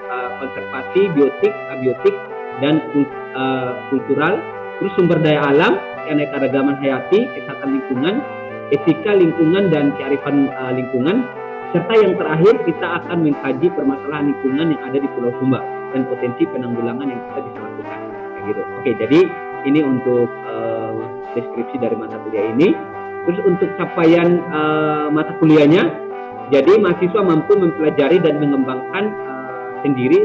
konservasi, biotik, abiotik, dan kultural, terus sumber daya alam, keanekaragaman hayati, kesehatan lingkungan, etika lingkungan dan kearifan lingkungan, serta yang terakhir kita akan mengkaji permasalahan lingkungan yang ada di Pulau Sumba dan potensi penanggulangan yang kita bisa lakukan. Kayak gitu. Oke, jadi ini untuk deskripsi dari mata kuliah ini. Terus untuk capaian mata kuliahnya, jadi mahasiswa mampu mempelajari dan mengembangkan sendiri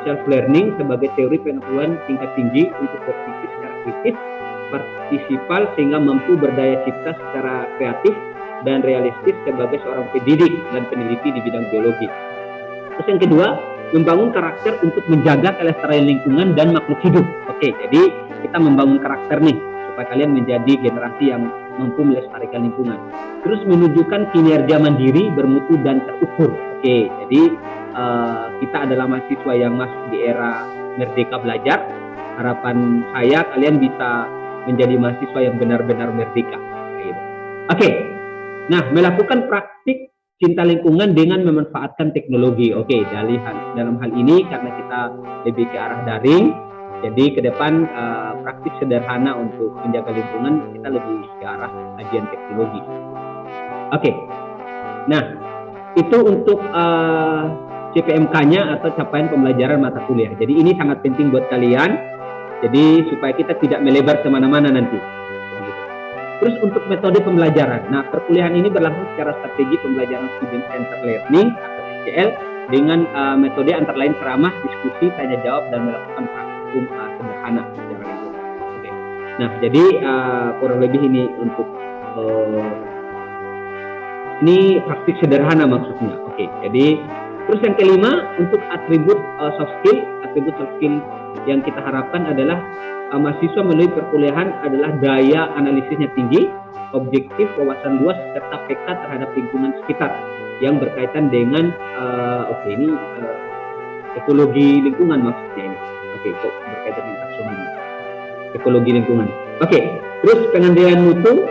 self learning sebagai teori pengetahuan tingkat tinggi untuk berpikir secara kritis, partisipal sehingga mampu berdaya cipta secara kreatif dan realistis sebagai seorang pendidik dan peneliti di bidang biologi. Terus yang kedua, membangun karakter untuk menjaga kelestarian lingkungan dan makhluk hidup. Oke, jadi kita membangun karakter nih supaya kalian menjadi generasi yang mampu melestarikan lingkungan. Terus menunjukkan kinerja mandiri, bermutu dan terukur. Oke, jadi kita adalah mahasiswa yang masuk di era merdeka belajar. Harapan saya kalian bisa menjadi mahasiswa yang benar-benar merdeka. Oke, nah melakukan praktik cinta lingkungan dengan memanfaatkan teknologi. Oke, dalam hal ini karena kita lebih ke arah daring, jadi ke depan praktik sederhana untuk menjaga lingkungan kita lebih ke arah kajian teknologi. Oke, nah itu untuk CPMK-nya atau capaian pembelajaran mata kuliah. Jadi ini sangat penting buat kalian, jadi supaya kita tidak melebar kemana-mana nanti. Terus untuk metode pembelajaran, nah perkuliahan ini berlangsung secara strategi pembelajaran student centered learning atau SCL dengan metode antara lain ceramah, diskusi, tanya jawab dan melakukan praktikum sederhana secara lingkungan. Oke. Nah jadi kurang lebih ini untuk ini praktik sederhana maksudnya. Oke. Jadi terus yang kelima untuk atribut soft skill yang kita harapkan adalah mahasiswa melalui perkuliahan adalah daya analisisnya tinggi, objektif, wawasan luas, serta peka terhadap lingkungan sekitar yang berkaitan dengan ekologi lingkungan maksudnya ini. Oke, kok berkaitan dengan taksonomi ekologi lingkungan. Oke, terus pengendalian mutu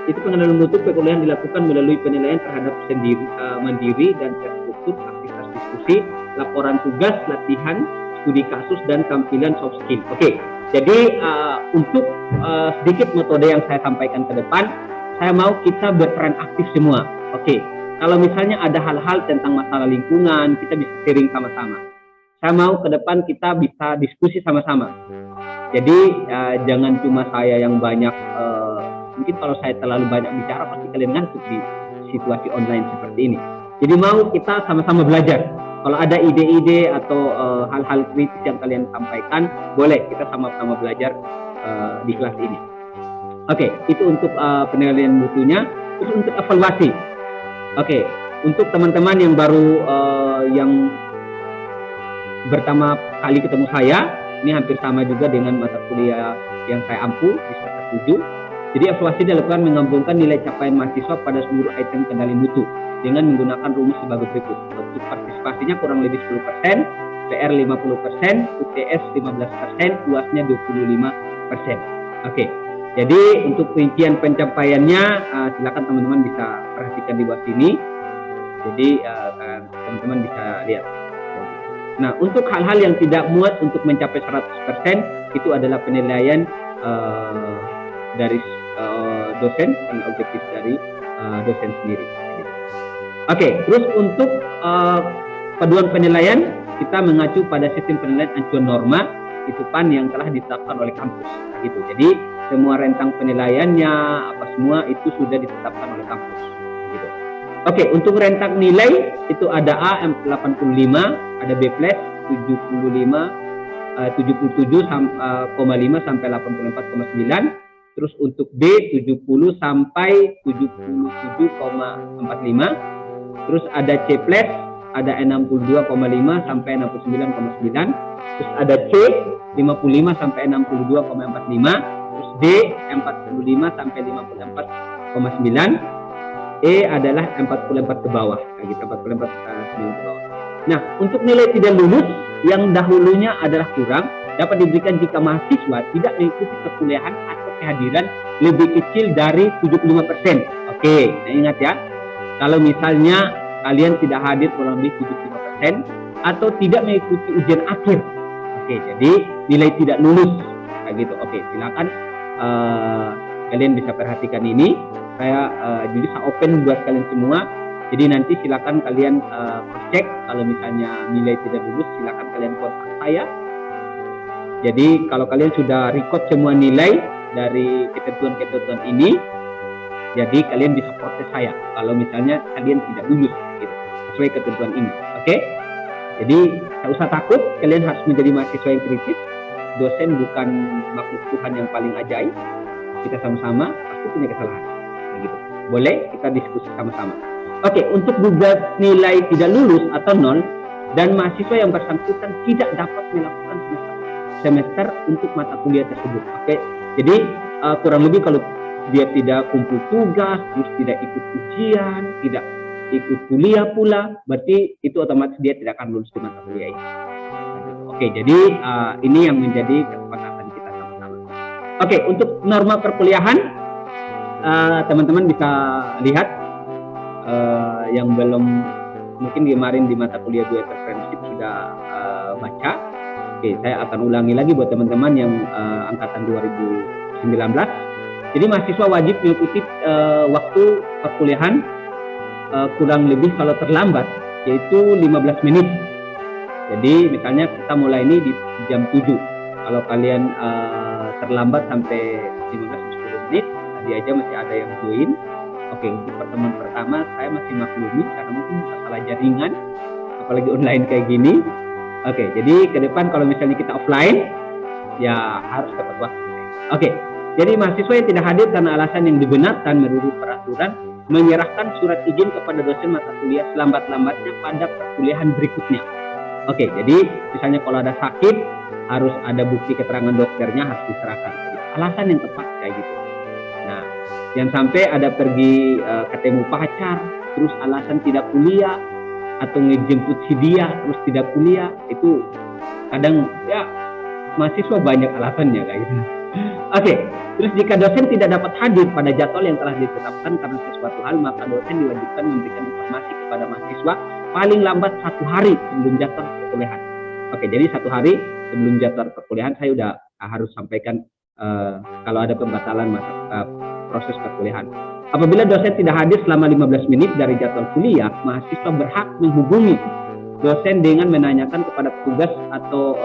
itu pengendalian mutu perkuliahan dilakukan melalui penilaian terhadap mandiri dan terstruktur, aktivitas diskusi, laporan tugas, latihan, studi kasus dan tampilan soft skill. Oke, jadi untuk sedikit metode yang saya sampaikan ke depan, saya mau kita berperan aktif semua. Oke, kalau misalnya ada hal-hal tentang masalah lingkungan, kita bisa sharing sama-sama. Saya mau ke depan kita bisa diskusi sama-sama. Jadi jangan cuma saya yang banyak, mungkin kalau saya terlalu banyak bicara pasti kalian ngantuk di situasi online seperti ini. Jadi mau kita sama-sama belajar. Kalau ada ide-ide atau hal-hal kritis yang kalian sampaikan, boleh kita sama-sama belajar di kelas ini. Oke, itu untuk penilaian mutunya. Terus untuk evaluasi. Oke, untuk teman-teman yang baru yang pertama kali ketemu saya, ini hampir sama juga dengan mata kuliah yang saya ampu di semester 7. Jadi evaluasi dilakukan menggabungkan nilai capaian mahasiswa pada seluruh item kendali mutu dengan menggunakan rumus sebagai berikut. Untuk partisipasinya kurang lebih 10%, PR 50%, UTS 15%, UASnya 25%. Oke, jadi untuk rincian pencapaiannya silakan teman-teman bisa perhatikan di bawah sini. Jadi teman-teman bisa lihat. Nah, untuk hal-hal yang tidak muat untuk mencapai 100% itu adalah penilaian dari dosen dan objektif dari dosen sendiri. Oke, terus untuk paduan penilaian kita mengacu pada sistem penilaian acuan norma itu PAN yang telah ditetapkan oleh kampus. Gitu. Jadi semua rentang penilaiannya apa semua itu sudah ditetapkan oleh kampus. Gitu. Oke, untuk rentang nilai itu ada A 85, ada B plus 77,5 sampai 84,9. Terus untuk B 70 sampai 77,45. Terus ada C plus, ada 62,5 sampai 69,9. Terus ada C 55 sampai 62,45. terus D 45 sampai 54,9, E adalah 44 ke bawah, kayak gitu, 44 ke bawah. Nah, untuk nilai tidak lulus yang dahulunya adalah kurang dapat diberikan jika mahasiswa tidak mengikuti perkuliahan atau kehadiran lebih kecil dari 75%. Oke, nah ingat ya, kalau misalnya kalian tidak hadir kurang lebih 75% atau tidak mengikuti ujian akhir. Oke, jadi nilai tidak lulus, kayak gitu. Oke, silakan kalian bisa perhatikan ini. Jadi saya open buat kalian semua. Jadi nanti silakan kalian cek kalau misalnya nilai tidak lulus, silakan kalian kontak saya. Jadi kalau kalian sudah record semua nilai dari ketentuan-ketentuan ini, jadi kalian bisa protes saya kalau misalnya kalian tidak lulus gitu, sesuai ketentuan ini. Oke? Jadi tak usah takut, kalian harus menjadi mahasiswa yang kritis. Dosen bukan makhluk Tuhan yang paling ajaib. Kita sama-sama pasti punya kesalahan. Gitu. Boleh kita diskusi sama-sama. Oke, untuk gugat nilai tidak lulus atau nol dan mahasiswa yang bersangkutan tidak dapat melakukan semester untuk mata kuliah tersebut. Oke, jadi kurang lebih kalau dia tidak kumpul tugas, terus tidak ikut ujian, tidak ikut kuliah pula, berarti itu otomatis dia tidak akan lulus di mata kuliah ini. Oke, jadi ini yang menjadi kesepakatan kita sama-sama. Oke, untuk norma perkuliahan, teman-teman bisa lihat yang belum mungkin kemarin di mata kuliah 2 entrepreneurship sudah baca. Oke, saya akan ulangi lagi buat teman-teman yang angkatan 2019. Jadi mahasiswa wajib mengikuti waktu perkuliahan kurang lebih kalau terlambat yaitu 15 menit. Jadi misalnya kita mulai ini di jam 7. Kalau kalian terlambat sampai 15-10 menit, tadi aja masih ada yang join. Oke, untuk pertemuan pertama saya masih maklumi karena mungkin masalah jaringan, apalagi online kayak gini. Oke, jadi ke depan kalau misalnya kita offline, ya harus tepat waktu. Oke, jadi mahasiswa yang tidak hadir karena alasan yang dibenarkan menurut peraturan, menyerahkan surat izin kepada dosen mata kuliah selambat-lambatnya pada perkuliahan berikutnya. Oke, jadi misalnya kalau ada sakit, harus ada bukti keterangan dokternya harus diserahkan. Jadi, alasan yang tepat kayak gitu. Nah, yang sampai ada pergi ketemu pacar, terus alasan tidak kuliah, atau ngejemput si dia terus tidak kuliah, itu kadang ya mahasiswa banyak alasannya kayak gitu. Oke, terus jika dosen tidak dapat hadir pada jadwal yang telah ditetapkan karena sesuatu hal, maka dosen diwajibkan memberikan informasi kepada mahasiswa paling lambat 1 hari sebelum jadwal perkuliahan. Oke, jadi 1 hari sebelum jadwal perkuliahan saya udah harus sampaikan kalau ada pembatalan proses perkuliahan. Apabila dosen tidak hadir selama 15 menit dari jadwal kuliah, mahasiswa berhak menghubungi dosen dengan menanyakan kepada petugas atau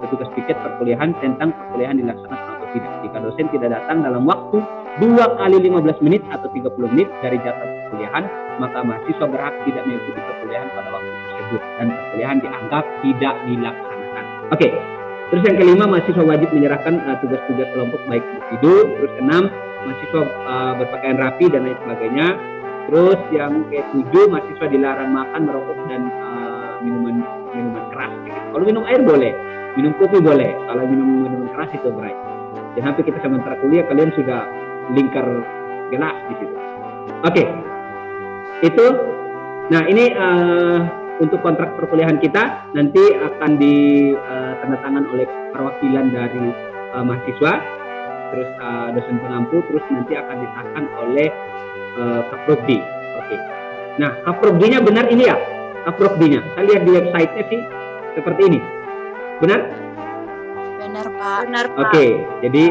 petugas piket perkuliahan tentang perkuliahan dilaksanakan atau tidak. Jika dosen tidak datang dalam waktu 2 kali 15 menit atau 30 menit dari jadwal perkuliahan, maka mahasiswa berhak tidak mengikuti perkuliahan pada waktu tersebut dan perkuliahan dianggap tidak dilaksanakan. Oke, terus yang kelima, mahasiswa wajib menyerahkan tugas-tugas kelompok baik individu. Terus keenam, mahasiswa berpakaian rapi dan lain sebagainya. Terus yang ke-7, mahasiswa dilarang makan, merokok dan minuman keras. Gitu. Kalau minum air boleh, minum kopi boleh. Kalau minum minuman keras itu berat. Jangan sampai kita sementara kuliah kalian sudah lingkar gelas di situ. Oke, itu. Nah ini untuk kontrak perkuliahan kita nanti akan ditandatangan oleh perwakilan dari mahasiswa, terus dosen pengampu, terus nanti akan disahkan oleh Kaprodi. Oke. Nah, Kaprodinya benar ini ya? Kaprodinya. Saya lihat di website-nya sih seperti ini. Benar? Benar, Pak. Benar, Pak. Oke. Jadi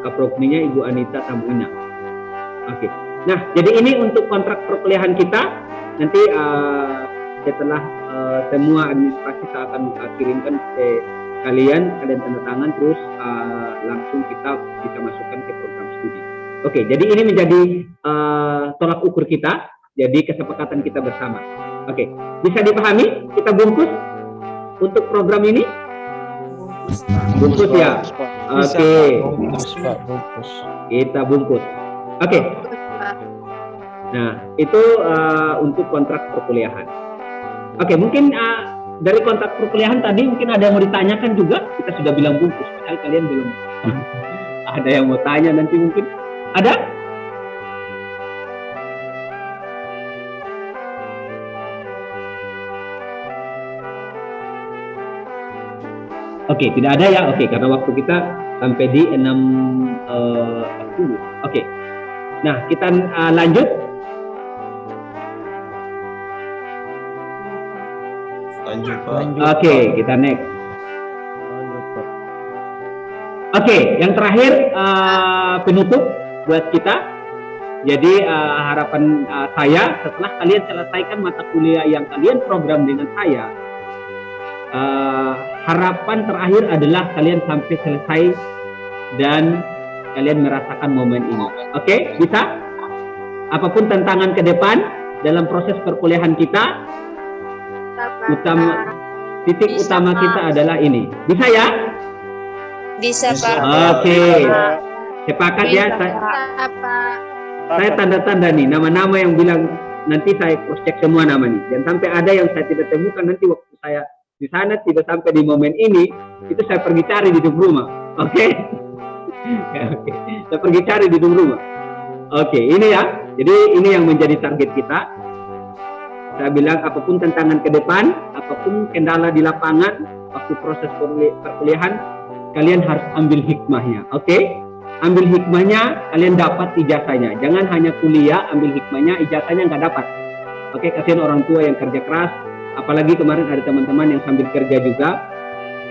Kaprodinya Ibu Anita Tambuina. Oke. Nah, jadi ini untuk kontrak perkuliahan kita. Nanti setelah semua administrasi saya akan kirimkan ke kalian tanda tangan, terus langsung kita bisa masukkan ke program studi. Oke, jadi ini menjadi tolak ukur kita, jadi kesepakatan kita bersama. Oke, bisa dipahami? Kita bungkus untuk program ini? Bungkus ya? Oke, kita bungkus. Oke. Nah, itu untuk kontrak perkuliahan. Oke, mungkin dari kontrak perkuliahan tadi mungkin ada yang mau ditanyakan juga. Kita sudah bilang bungkus, padahal kalian belum. Ada yang mau tanya nanti mungkin? Ada? Oke, tidak ada ya. Oke, karena waktu kita sampai di 6.40. Oke. Nah, kita lanjut. Lanjut, Pak. Oke, kita next. Lanjut, Pak. Oke, yang terakhir penutup buat kita. Jadi harapan saya setelah kalian selesaikan mata kuliah yang kalian program dengan saya, harapan terakhir adalah kalian sampai selesai dan kalian merasakan momen ini. Oke, bisa? Apapun tantangan ke depan dalam proses perkuliahan kita, titik utama kita adalah ini. Bisa ya? Bisa, Pak. Oke. Sepakat ya? Saya tanda-tanda nih nama-nama yang bilang nanti saya cross check semua nama nih. Jangan sampai ada yang saya tidak temukan nanti waktu saya di sana tidak sampai di momen ini, itu saya pergi cari di rumah. Oke? Oke. Saya pergi cari di rumah. Oke, ini ya. Jadi ini yang menjadi target kita. Saya bilang apapun tantangan ke depan, apapun kendala di lapangan, waktu proses perkuliahan, kalian harus ambil hikmahnya. Oke? Ambil hikmahnya, kalian dapat ijazahnya. Jangan hanya kuliah, ambil hikmahnya, ijazahnya nggak dapat. Oke, kasihan orang tua yang kerja keras. Apalagi kemarin ada teman-teman yang sambil kerja juga.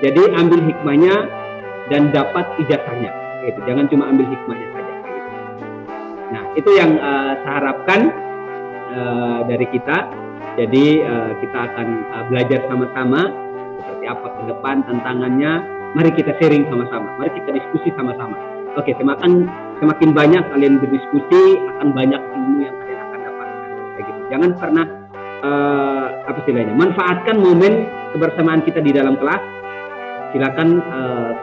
Jadi ambil hikmahnya dan dapat ijazahnya. Gitu. Jangan cuma ambil hikmahnya saja. Gitu. Nah, itu yang saya harapkan dari kita. Jadi kita akan belajar sama-sama seperti apa ke depan tantangannya. Mari kita sharing sama-sama. Mari kita diskusi sama-sama. Oke, semakin banyak kalian berdiskusi, akan banyak ilmu yang kalian akan dapatkan. Kayak gitu. Jangan pernah apa istilahnya? Manfaatkan momen kebersamaan kita di dalam kelas. Silakan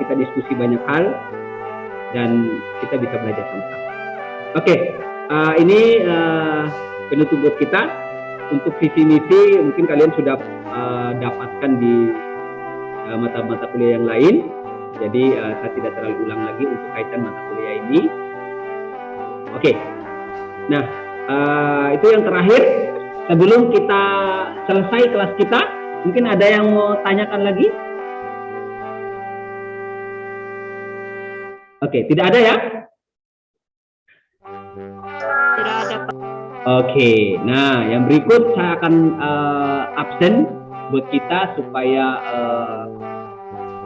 kita diskusi banyak hal dan kita bisa belajar sama-sama. Oke, ini penutup buat kita. Untuk visi misi mungkin kalian sudah dapatkan di mata-mata kuliah yang lain. Jadi saya tidak terlalu ulang lagi untuk kaitan mata kuliah ini. Oke. Nah, itu yang terakhir. Sebelum kita selesai kelas kita, mungkin ada yang mau tanyakan lagi? Oke, tidak ada ya? Tidak ada, Pak. Oke, nah yang berikut saya akan absen buat kita supaya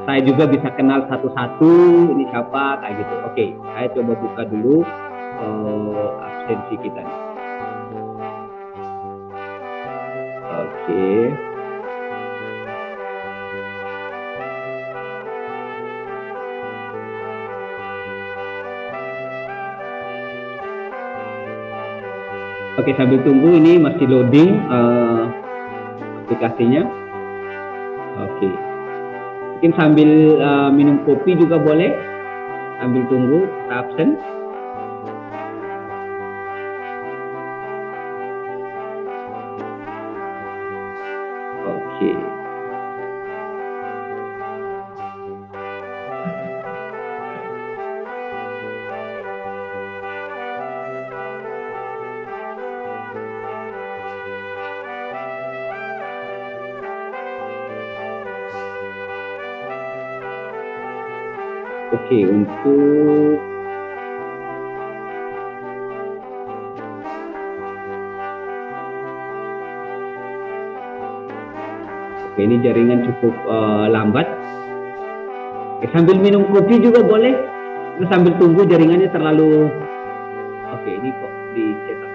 saya juga bisa kenal satu-satu ini siapa kayak gitu. Oke, saya coba buka dulu absensi kita nih. Oke. Oke, sambil tunggu ini masih loading aplikasinya. Oke. Mungkin sambil minum kopi juga boleh. Sambil tunggu, kita absen. Oke. Oke, untuk ini jaringan cukup lambat. Oke, sambil minum kopi juga boleh. Terus sambil tunggu jaringannya terlalu. Oke, ini kok dicetak.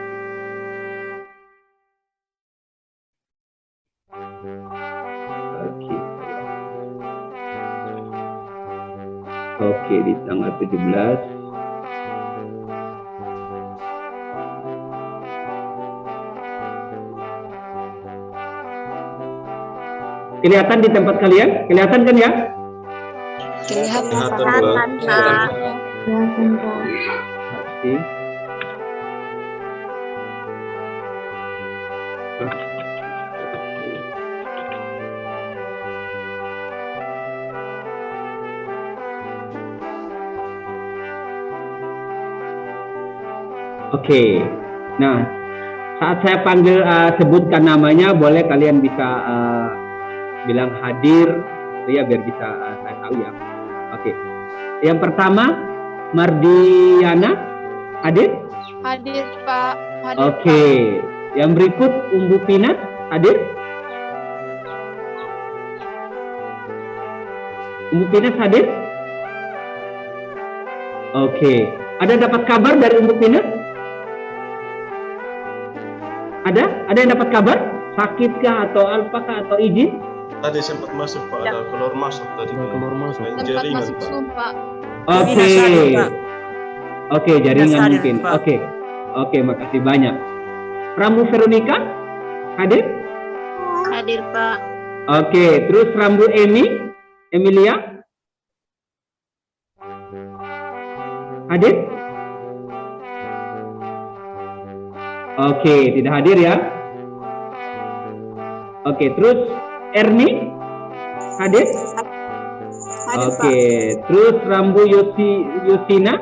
Oke. Oke, di tanggal 17. Kelihatan di tempat kalian? Kelihatan kan ya? Kelihatan, Pak. Oke. Oke. Nah, saat saya panggil sebutkan namanya, boleh kalian bisa bilang hadir, ya biar bisa saya tahu ya. Oke. Yang pertama, Mardiana, hadir? Hadir, Pak. Hadir, Oke. Yang berikut, Umbu Pinat, hadir? Umbu Pinat hadir? Oke. Ada dapat kabar dari Umbu Pinat? Ada? Ada yang dapat kabar? Sakitkah atau apakah atau izin? Tadi sempat masuk Pak, ada keluar masuk tadi. Keluar masuk. Main Tempat jaringan masuk Pak. Zoom, Pak. Oke. Oke, jaringan Hadir, mungkin. Pak. Oke. Oke, makasih banyak. Rambu Veronica hadir? Hadir, Pak. Oke, terus Rambu Emilia? Hadir? Oke, tidak hadir ya. Oke, terus Erni? Hadir? Hadir, Oke, terus Rambu Yosina?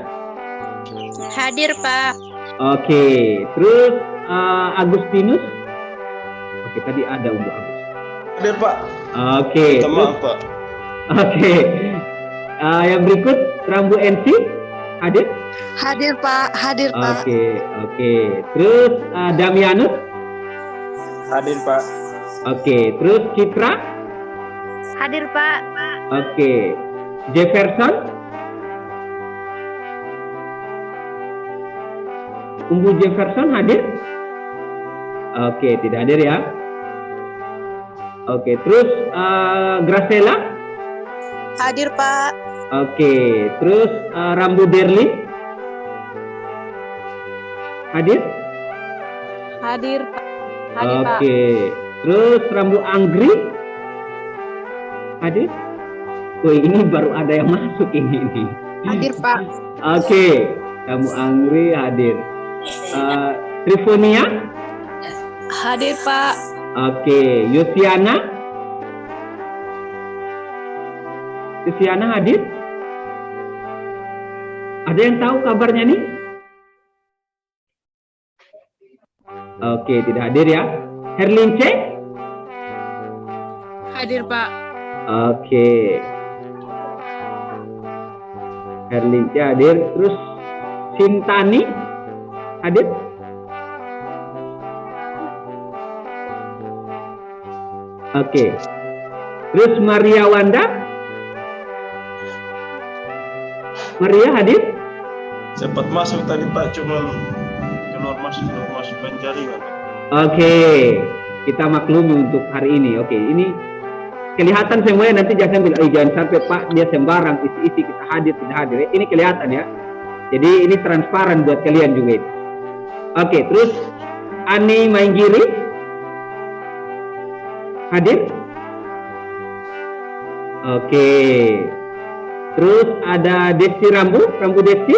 Hadir, Pak. Oke, terus Agustinus? Oke, tadi ada untuk Agus. Hadir Pak. Oke, Minta terus, maaf Pak. oke. Yang berikut Rambu NC? Hadir? Hadir Pak, hadir Pak. Oke, oke. Terus Damianus? Hadir Pak. Oke, terus Citra? Hadir, Pak. Oke. Jefferson? Umbu Jefferson hadir? Oke, tidak hadir ya. Oke, terus Graciela? Hadir Pak. Oke, terus Rambu Derli? Hadir? Hadir, Pak. Hadir, Pak. Oke, terus Rambu Anggri? Hadir? Wih, ini baru ada yang masuk ini. Hadir Pak. Oke, Rambu Anggri hadir. Trifonia? Hadir, Pak. Oke, Yusiana? Yusiana hadir? Ada yang tahu kabarnya nih? Oke, tidak hadir ya. Herlince? Hadir, Pak. Oke. Herlince hadir. Terus Sintani hadir? Oke. Terus Maria Wanda? Maria hadir? Sempat masuk tadi Pak, cuman keluar masuk main jaringan. Oke. Kita maklumi untuk hari ini. Oke, ini kelihatan semuanya, nanti jangan bilang, jangan sampai Pak dia sembarang isi-isi kita hadir tidak hadir. Ini kelihatan ya. Jadi ini transparan buat kalian juga. Oke, terus Ani Mainggiri hadir? Oke. Terus ada Desi Rambu Desi?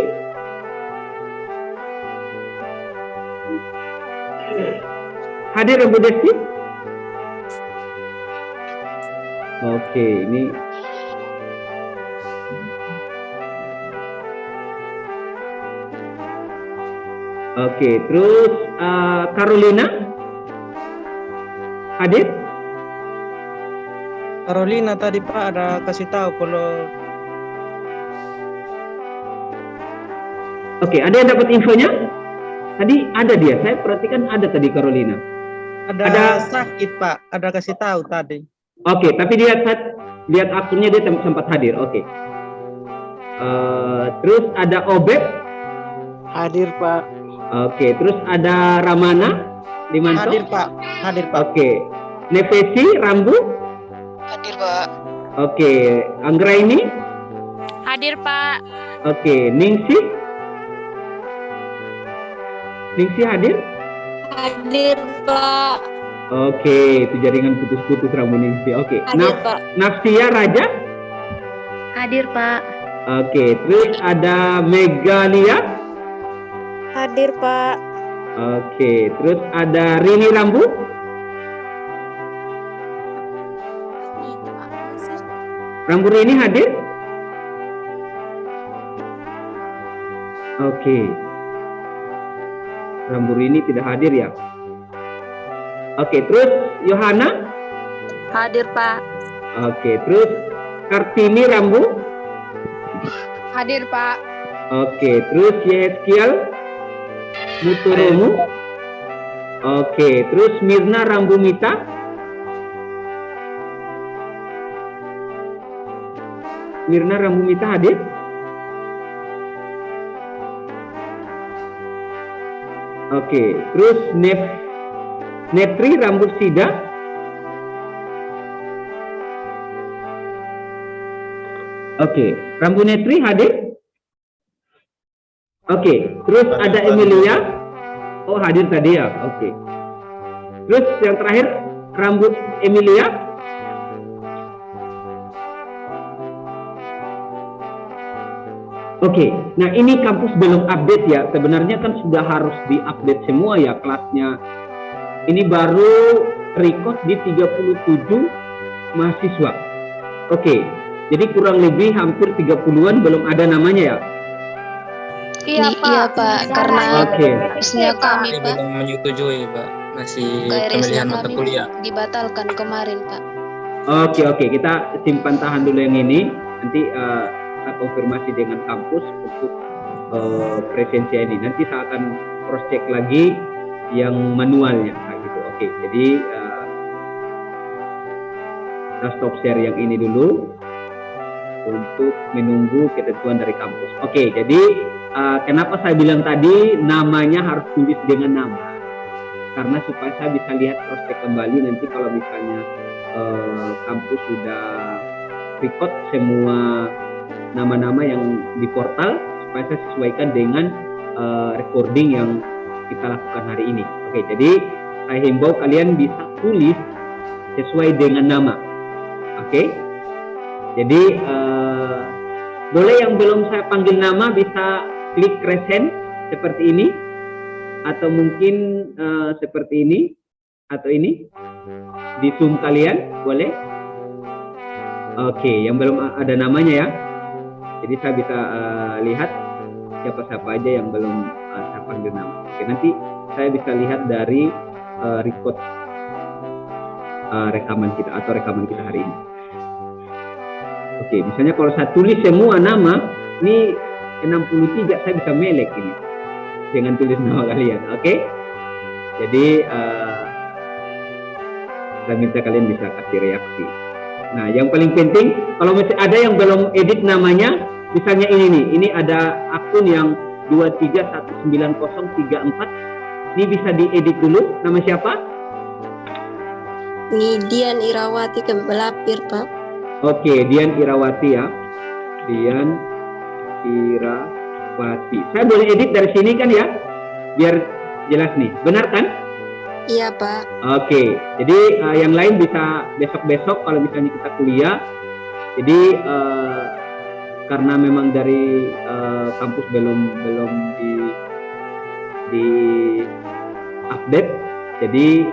Hadir Rambu Desi? Oke, ini oke, terus Carolina hadir? Carolina tadi Pak ada kasih tahu kalau Oke, ada yang dapat infonya? Tadi ada dia, saya perhatikan ada tadi Carolina. ada sakit Pak, ada kasih tahu tadi. Oke, tapi lihat akunnya dia sempat hadir. Oke. Terus ada Obed. Hadir Pak. Oke, terus ada Ramana Limanto. Hadir Pak, hadir Pak. Oke. Nefesi Rambu. Hadir Pak. Oke. Anggraini. Hadir, Pak. Oke. Ningsi hadir. Hadir, Pak. Oke, itu jaringan putus-putus Rambu Ningsi. Oke. Hadir, Pak. Nafsia Raja. Hadir, Pak. Oke, terus ada Megalia. Hadir, Pak. Oke, terus ada Rini Rambu. Rambu Rini hadir? Oke. Ramburini tidak hadir ya. Oke, terus Yohana? Hadir, Pak. Oke, terus Kartini Rambu? Hadir, Pak. Oke, terus Yeskiel Muturomu? Oke, terus Mirna Rambumita? Mirna Rambumita hadir? Oke, terus Netri Rambut Sida? Oke, Rambu Netri hadir? Oke, terus ada Emilia? Oh, hadir tadi ya? Oke. Terus yang terakhir, Rambut Emilia? Oke, nah ini kampus belum update ya. Sebenarnya kan sudah harus diupdate semua ya kelasnya. Ini baru record di 37 mahasiswa. Oke, jadi kurang lebih hampir 30-an belum ada namanya ya? Iya, Pak. Iya, Pak. Karena Oke. harusnya kami, Pak, belum menyetujui, Pak. Masih KRS-nya pemilihan mata kami kuliah. dibatalkan kemarin, Pak. Oke, kita simpan tahan dulu yang ini. Nanti kita konfirmasi dengan kampus untuk presensi ini. Nanti saya akan cross check lagi yang manualnya, gitu. Oke, jadi kita stop share yang ini dulu untuk menunggu ketentuan dari kampus. Oke, jadi kenapa saya bilang tadi namanya harus tulis dengan nama? Karena supaya saya bisa lihat cross check kembali nanti kalau misalnya kampus sudah record semua nama-nama yang di portal supaya saya sesuaikan dengan recording yang kita lakukan hari ini. Oke, jadi saya himbau kalian bisa tulis sesuai dengan nama. Oke, jadi boleh yang belum saya panggil nama bisa klik resend seperti ini, atau mungkin seperti ini, atau ini di Zoom kalian boleh. Oke, yang belum ada namanya ya. Jadi saya bisa lihat siapa-siapa aja yang belum saya panggil nama. Oke, nanti saya bisa lihat dari record rekaman kita atau rekaman kita hari ini. Oke, misalnya kalau saya tulis semua nama, ini 63 saya bisa melek ini dengan tulis nama kalian. Oke, jadi saya minta kalian bisa kasih reaksi. Nah, yang paling penting, kalau masih ada yang belum edit namanya, misalnya ini ada akun yang 231934, ini bisa diedit dulu. Nama siapa? Ini Dian Irawati Kebelapir, Pak. Oke, Dian Irawati ya. Dian Irawati. Saya boleh edit dari sini kan ya? Biar jelas nih. Benar kan? Iya, Pak. Oke, jadi yang lain bisa besok-besok kalau misalnya kita kuliah. Jadi karena memang dari kampus belum di update, jadi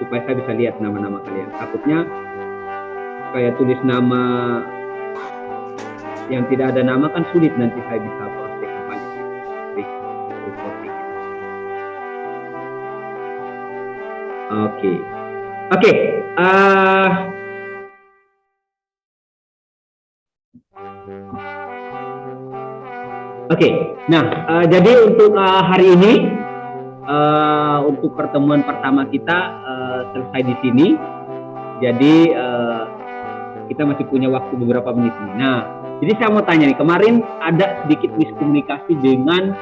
supaya saya bisa lihat nama-nama kalian. Takutnya kayak tulis nama yang tidak ada nama kan sulit, nanti saya bisa proses kembali. Oke. Oke. Nah, jadi untuk hari ini untuk pertemuan pertama kita selesai di sini. Jadi kita masih punya waktu beberapa menit nih. Nah, jadi saya mau tanya nih, kemarin ada sedikit miskomunikasi dengan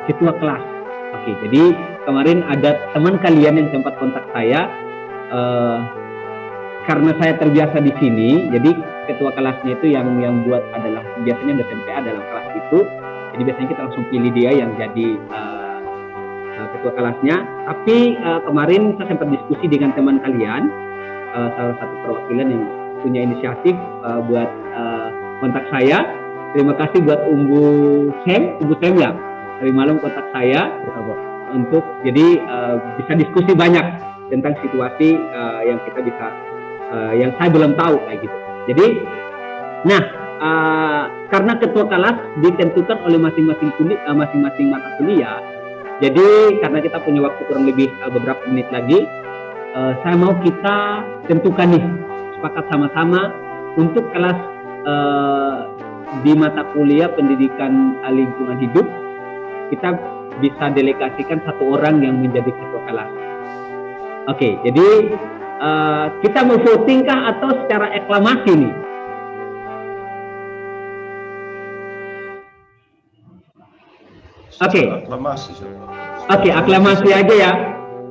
ketua kelas. Oke, jadi kemarin ada teman kalian yang sempat kontak saya, karena saya terbiasa di sini, jadi ketua kelasnya itu yang buat adalah biasanya dosen PA dalam kelas itu, jadi biasanya kita langsung pilih dia yang jadi ketua kelasnya. Tapi kemarin saya sempat diskusi dengan teman kalian, salah satu perwakilan yang punya inisiatif buat kontak saya. Terima kasih buat Umbu Sem ya, dari malam kontak saya untuk jadi bisa diskusi banyak tentang situasi yang kita bisa yang saya belum tahu kayak gitu. Jadi nah karena ketua kelas ditentukan oleh masing-masing mata kuliah, Jadi karena kita punya waktu kurang lebih beberapa menit lagi, saya mau kita tentukan nih, sepakat sama-sama untuk kelas di mata kuliah pendidikan lingkungan hidup, kita bisa delegasikan satu orang yang menjadi ketua kelas. Oke, jadi kita mau voting kah atau secara aklamasi nih? Oke. Aklamasi. Oke, aklamasi aja ya.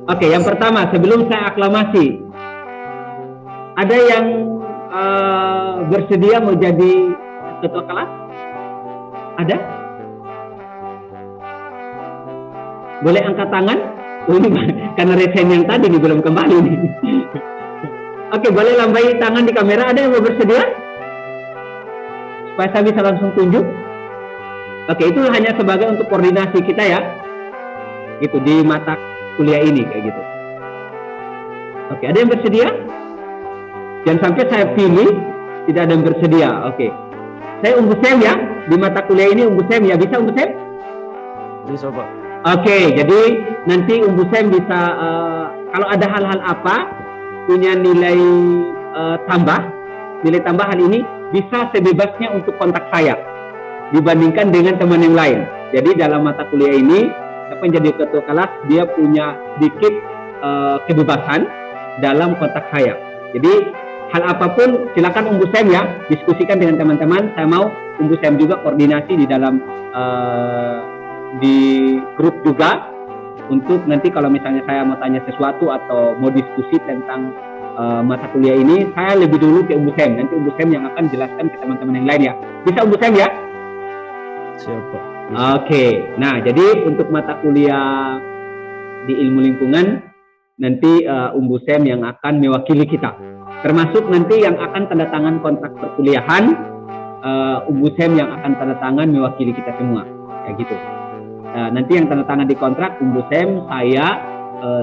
Oke, yang pertama sebelum saya aklamasi, ada yang bersedia mau jadi ketua kelas? Ada? Boleh angkat tangan? Ini karena resen yang tadi nih belum kembali nih. Oke, boleh lambai tangan di kamera. Ada yang mau bersedia? Supaya saya bisa langsung tunjuk. Oke, itu hanya sebagai untuk koordinasi kita ya. Gitu di mata kuliah ini kayak gitu. Oke, ada yang bersedia? Jangan sampai saya pilih tidak ada yang bersedia. Oke. Saya Umbu Sem ya. Di mata kuliah ini Umbu Sem ya. Bisa Umbu Sem? Bisa, Pak. Oke, jadi nanti Umbu Sem bisa kalau ada hal-hal apa punya nilai tambah, nilai tambahan ini bisa sebebasnya untuk kontak saya dibandingkan dengan teman yang lain. Jadi dalam mata kuliah ini siapa yang jadi ketua kelas dia punya sedikit kebebasan dalam kontak saya. Jadi hal apapun silakan Umbu Sem ya diskusikan dengan teman-teman. Saya mau Umbu Sem juga koordinasi di dalam di grup juga untuk nanti kalau misalnya saya mau tanya sesuatu atau mau diskusi tentang mata kuliah ini, saya lebih dulu ke Umbu Sem. Nanti Umbu Sem yang akan jelaskan ke teman-teman yang lain ya. Bisa Umbu Sem ya? Siapa? Oke. Nah, jadi untuk mata kuliah di ilmu lingkungan nanti Umbu Sem yang akan mewakili kita. Termasuk nanti yang akan tanda tangan kontrak perkuliahan, Umbu Sem yang akan tanda tangan mewakili kita semua. Kayak gitu. Nanti yang tanda tangan di kontrak Umbu Sem, saya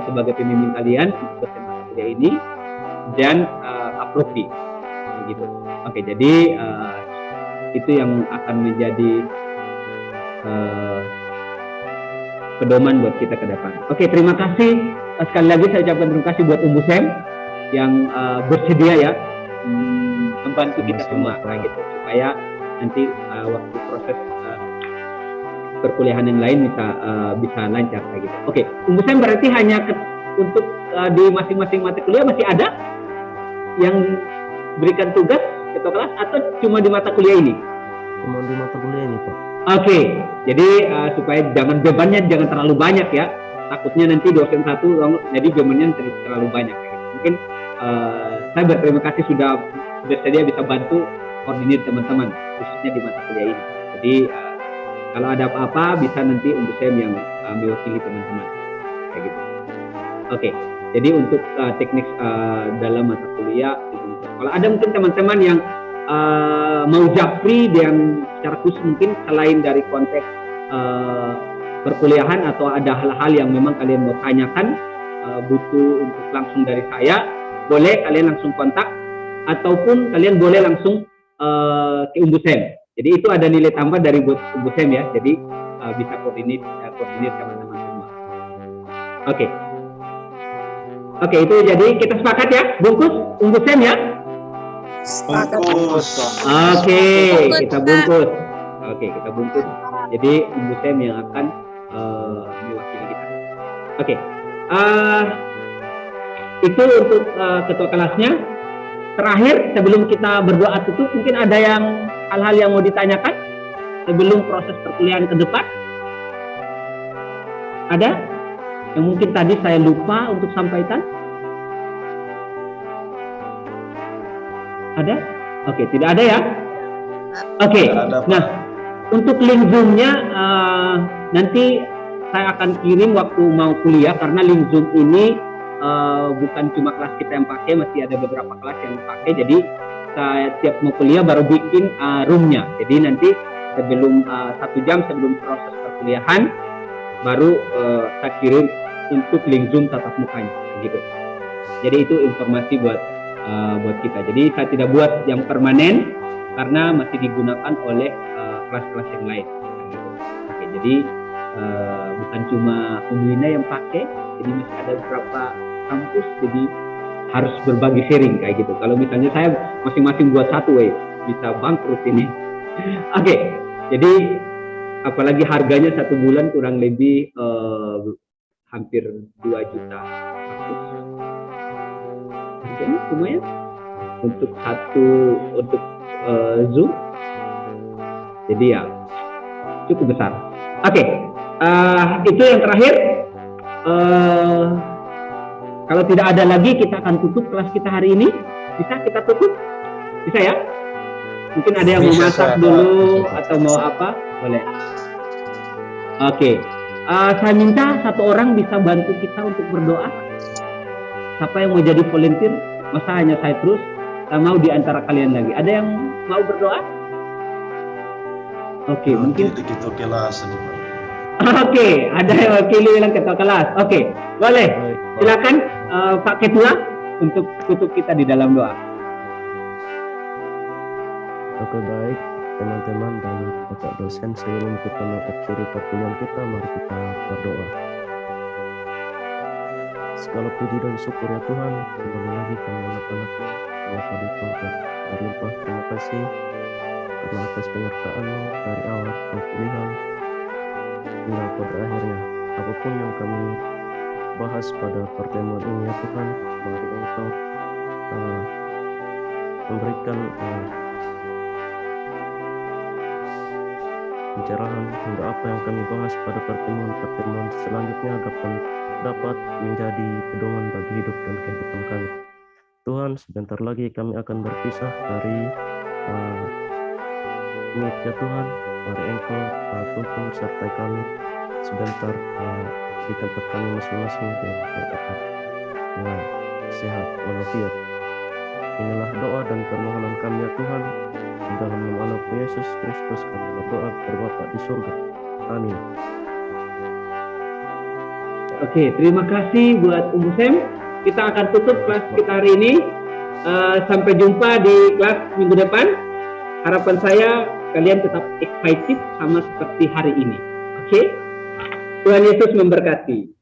sebagai pemimpin kalian untuk mata kuliah ini dan Aprofi, gitu. Oke, jadi itu yang akan menjadi pedoman buat kita ke depan. Oke, terima kasih sekali lagi saya ucapkan terima kasih buat Umbu Sem yang bersedia ya membantu kita semua, gitu, supaya nanti waktu proses perkuliahan yang lain bisa lancar kayak gitu. Oke, Umbu Sem berarti hanya untuk di masing-masing mata kuliah masih ada yang berikan tugas ketua kelas atau cuma di mata kuliah ini? Cuma di mata kuliah ini, Pak. Oke, jadi supaya bebannya jangan terlalu banyak ya. Takutnya nanti dosen satu jadi bebannya terlalu banyak. Kayak gitu. Mungkin saya berterima kasih sudah bersedia bisa bantu koordinir teman-teman khususnya di mata kuliah ini. Jadi kalau ada apa-apa bisa nanti Umbu Sem yang mewakili teman-teman kayak gitu. Oke, jadi untuk teknik dalam mata kuliah, kalau ada mungkin teman-teman yang mau japri dan secara khusus mungkin selain dari konteks perkuliahan atau ada hal-hal yang memang kalian mau tanyakan butuh untuk langsung dari saya, boleh kalian langsung kontak ataupun kalian boleh langsung ke Umbu Sem. Jadi itu ada nilai tambah dari Umbu Sem ya. Jadi bisa koordinir teman-teman semua. Oke. Oke, itu jadi kita sepakat ya, bungkus Umbu Sem ya. Bungkus. Oke, kita bungkus. Oke, kita bungkus. Jadi Umbu Sem yang akan mewakili kita. Oke. Itu untuk ketua kelasnya. Terakhir, sebelum kita berdoa tutup, mungkin ada yang hal-hal yang mau ditanyakan sebelum proses perkuliahan ke depan? Ada? Yang mungkin tadi saya lupa untuk sampaikan? Ada? Oke, tidak ada ya? Oke, nah untuk link Zoom-nya nanti saya akan kirim waktu mau kuliah karena link Zoom ini bukan cuma kelas kita yang pakai, masih ada beberapa kelas yang pakai. Jadi saya tiap mau kuliah baru bikin room-nya. Jadi nanti sebelum 1 jam sebelum proses perkuliahan baru saya kirim untuk link Zoom tatap mukanya, gitu. Jadi itu informasi buat kita. Jadi saya tidak buat yang permanen karena masih digunakan oleh kelas-kelas yang lain. Gitu. Oke, jadi bukan cuma Umuina yang pakai, jadi masih ada beberapa kampus, jadi harus berbagi sharing kayak gitu. Kalau misalnya saya masing-masing buat satu, bisa bangkrut ini. Oke, jadi apalagi harganya 1 bulan kurang lebih hampir 2 juta. Harganya lumayan untuk Zoom. Jadi ya cukup besar. Oke, itu yang terakhir. Kalau tidak ada lagi, kita akan tutup kelas kita hari ini. Bisa kita tutup? Bisa ya? Mungkin ada yang mau masak dulu atau mau apa? Boleh. Oke. Saya minta 1 orang bisa bantu kita untuk berdoa. Siapa yang mau jadi volunteer? Masa hanya saya terus? Saya mau di antara kalian lagi. Ada yang mau berdoa? Oke, mungkin kita kelas. Oke, ada yang wakili bilang ketua kelas. Oke, boleh. Baik, Pak. Silakan Pak Ketua untuk tutup kita di dalam doa. Oke, baik teman-teman dan Bapak dosen, sebelum kita mengakhiri pertemuan kita, mari kita berdoa. Segala puji dan syukur ya Tuhan, kembali lagi kami anak-anakmu, Bapak di tempat berlimpah terima kasih karena atas penyertaan-Mu dari awal pemilihan hingga pada akhirnya. Apapun yang kami bahas pada pertemuan ini ya Tuhan, mari Engkau memberikan pencerahan hingga apa yang kami bahas pada pertemuan selanjutnya dapat menjadi pedoman bagi hidup dan kehidupan kami. Tuhan, sebentar lagi kami akan berpisah dari meet ya Tuhan. Mari Engkau tuntun sertai kami sebentar di tempat kami masing-masing dengan keadaan sehat walafiat. Inilah doa dan permohonan kami ya Tuhan, di dalam nama Anak Yesus Kristus kami berdoa kepada Bapa di surga. Amin. Oke, terima kasih buat Sam. Kita akan tutup kelas kita hari ini. Sampai jumpa di kelas minggu depan. Harapan saya kalian tetap excited sama seperti hari ini. Oke? Tuhan Yesus memberkati.